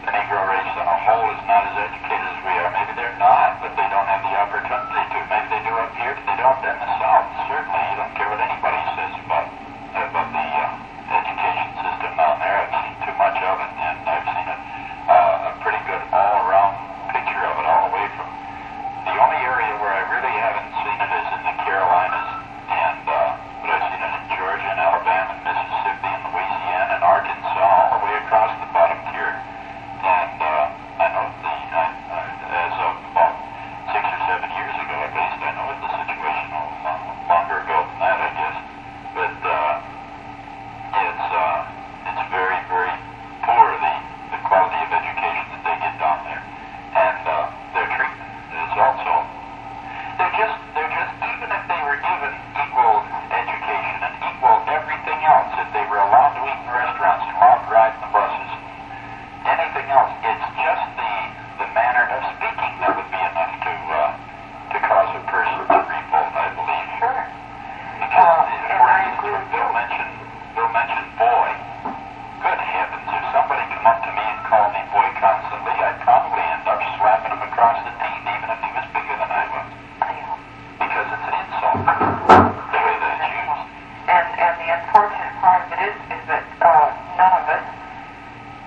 Negro race on a whole is not as educated as we are? Maybe they're not, but they don't have the opportunity to. Maybe they do up here, but they don't in the South. Certainly, you don't care what anybody says about the education system down there. I've seen too much of it, and I've seen a pretty good all-around picture of it all the way from. The only area where I really haven't seen it is in the Carolinas, but I've seen it in Georgia and Alabama and Mississippi and Louisiana and Arkansas, all the way across the bottom tier. And I know as of about 6 or 7 years ago, at least, I know the situation longer ago than that, I guess. But it's very, very poor, the quality of education that they get down there. And their treatment is also, they're just, even if they were given equal education and equal everything else, if they were allowed to eat in restaurants and allowed to ride in the buses, anything else, it's just the manner of speaking that would be enough to cause a person to revolt, I believe. Sure. Because Bill mentioned boy. Good heavens, if somebody come up to me and called me boy constantly, I'd probably end up slapping him across the teeth, even if he was bigger than I was. Because it's an insult, the way that it's used. And the unfortunate part of it is that none of us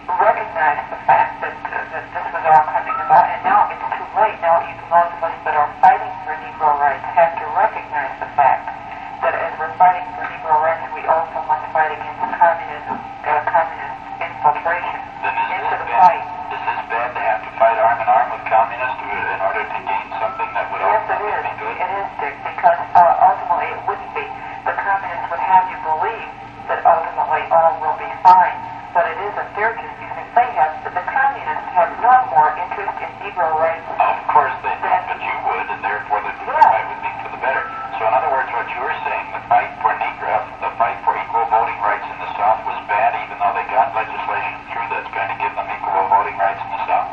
recognize the fact that this was all coming about, and now it's too late. Now even those of us that are fighting for Negro rights have to recognize the fact that as we're fighting for Negro rights, we also must fight against communism, communist infiltration into the fight. Is this bad to have to fight arm in arm with communists in order to gain something that would ultimately be good? It is, Dick, because ultimately it wouldn't be. The communists would have you believe that ultimately all will be fine, but it isn't. They're just using, the communists have no more interest in Negro rights. Of course they don't, but you would, and therefore the fight would be for the better. So in other words, what you were saying, the fight for the fight for equal voting rights in the South was bad, even though they got legislation through that's going to give them equal voting rights in the South?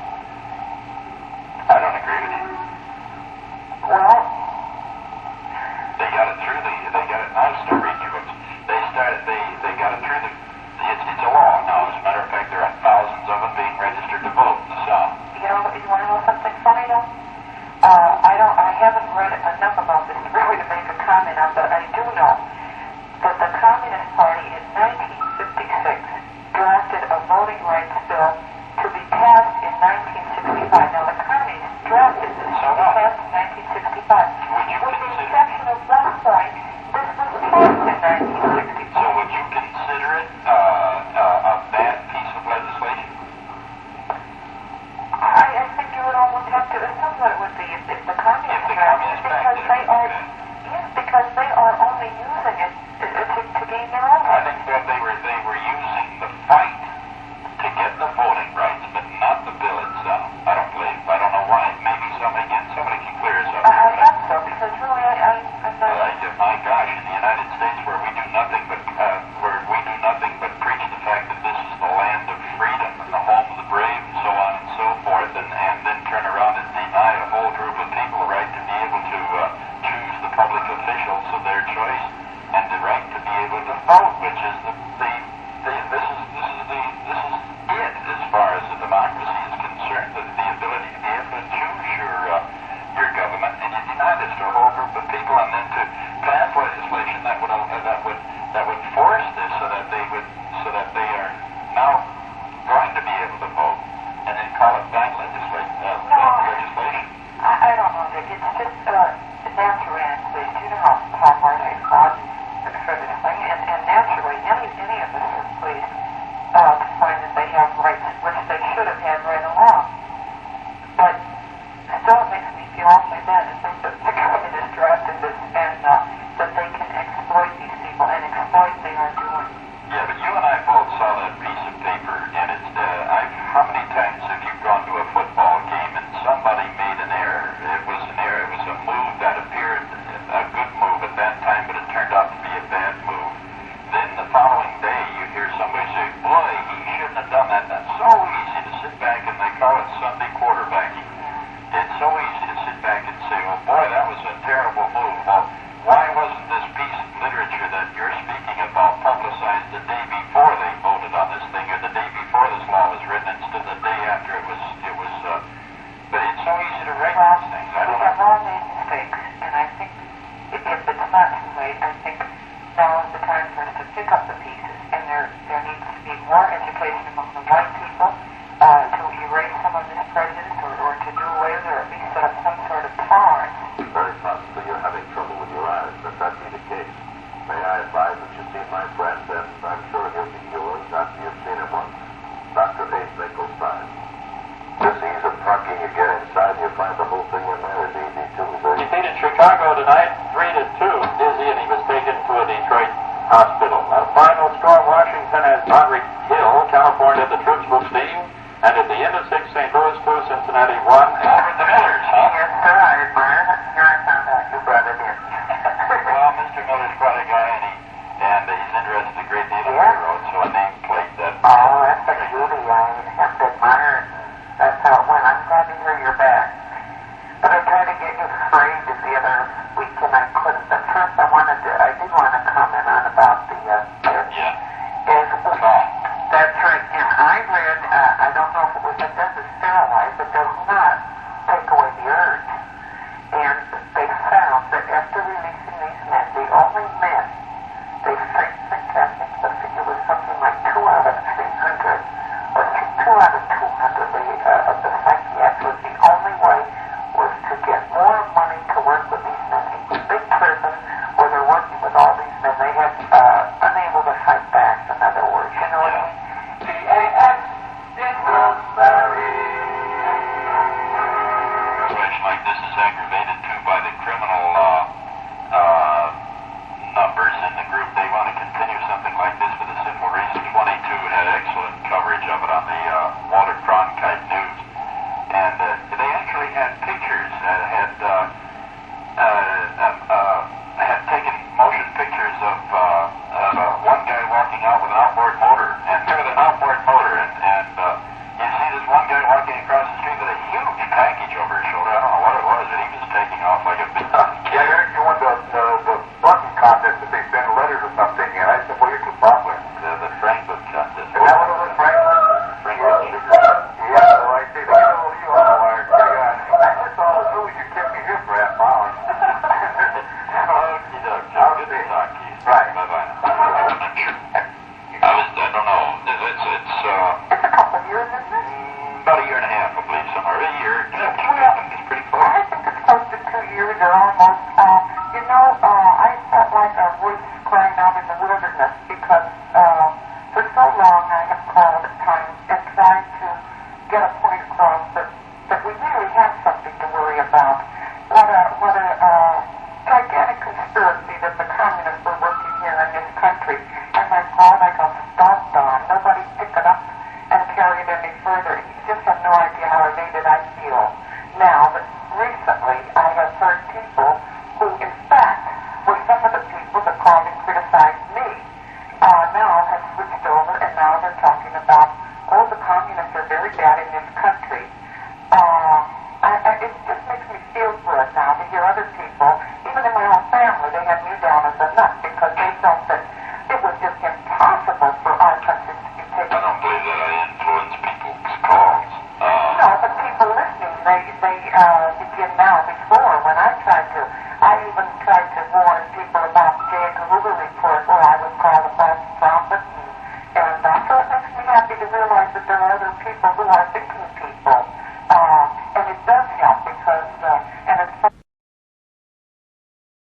I don't agree with you. Well, they got it through they got it, now it's to read you books. They got it through it's a law now. As a matter of fact, there are thousands of them being registered to vote in the South. You want to know something funny though? I haven't read enough about this really to make a comment on, but I do know that the Communist Party in 1956 drafted a voting rights bill to be passed in 1965. Now the Communists drafted this to be passed in 1965. With the exception of one point, this was passed in 1960. So would you consider it a bad piece of legislation? I think you would almost have to assume that should have had right along. But still it makes me feel awfully bad to think that the communists drafted this and that they can exploit these people and exploit they are doing. Yeah, but you and I both saw that piece of paper, and it's, how many times have you gone to a football game and somebody made an error? It was an error. It was a move that appeared a good move at that time, but it turned out to be a bad move. Then the following day, you hear somebody say, boy, he shouldn't have done that. That's so easy to sit back, and they call it Sunday quarterbacking. It's so easy to sit back and say, oh, boy, that was a terrible move. Well, why wasn't this piece of literature that you're speaking about publicized the day before they voted on this thing, or the day before this law was written, instead of the day after it was but it's so easy to write these things. I don't know. We have all made mistakes, and I think if it's not too late, I think now is the time for us to pick up the pieces, and there needs to be more education among the white people to erase some of this prejudice or to do away with it, or at least set up some sort of tolerance. Very possibly you're having trouble with your eyes. If that be the case, may I advise that you see my friend, and I'm sure he'll be yours after you've seen him once, Dr. Ace Nicholstein. This ease of parking, you get inside, you find the whole thing in there is easy too. He played in Chicago tonight, 3-2, dizzy, and he was taken to a Detroit hospital. Final score, Washington has Monterey Hill, California, the troops will steam, and at the end of 6, St. Louis 2, Cincinnati 1, over the Millers, huh? Yes, sir, I admire it. Here I found out you brought it in. Well, Mr. Miller's quite a guy, and he's interested a great deal in railroads, so a nameplate that... Oh, that's a beauty. I have to admire it. That's how it went. I'm glad to hear you're back. But I tried to get you sprayed the other week, and I couldn't. But first, I did want to comment on about the That's right. And I read, I don't know if it was, it doesn't sterilize, it does not take away the urge. And they found that after releasing these men, the only men they faced fantastic, the figure was something like 2 out of 300, or 2 out of 200 of the psychiatrists. The only way was to get more money to work with these men. In big prisons where they're working with all these men, they had unable to fight back, in other words. You know what I mean? WBAX Wilkes-Barre. Situation like this is aggravated too by the criminal numbers in the group. They want to continue something like this for the simple reason. 22 had excellent coverage of it on the Walter Cronkite News, and they actually had pictures, had taken motion pictures of one guy walking out with an outboard motor, and you see this one guy walking across the street with a huge package over his shoulder. I don't know what it was that he was taking off like a big... Yeah, Eric, you want the button contest that they send letters or something, and I said, well, you're too popular. The Franklin contest. Is that what it was, Franklin? Franklin Sugar. Yeah, well, I see. They get a little you on the wire. That's all as soon as you kept me here for half an hour. Okie doke. Good to talk to you. Right. Bye-bye. I don't know. It's a couple of years, isn't it? About a year and a half, I believe, somewhere. A year. It's pretty close. I think it's close to 2 years or almost. I felt like a voice crying out in the wilderness because for so long I have called at times and tried to get a point across that we really have something to worry about. What a gigantic conspiracy that the communists were working here in this country. And my God, I got stomped on. Nobody picked it up and carried it any further. You just have no idea how elated I feel now that recently I have heard people who, in fact, were some of the people that called and criticized me, now have switched over and now they're talking about, oh, the communists are very bad in this country. It just makes me feel good now to hear other people, even in my own family, they have me down as a nut because they felt that it was just impossible for our country to be taken. I don't believe that I influence people's calls. No, but people listening, they begin now. Before, when I tried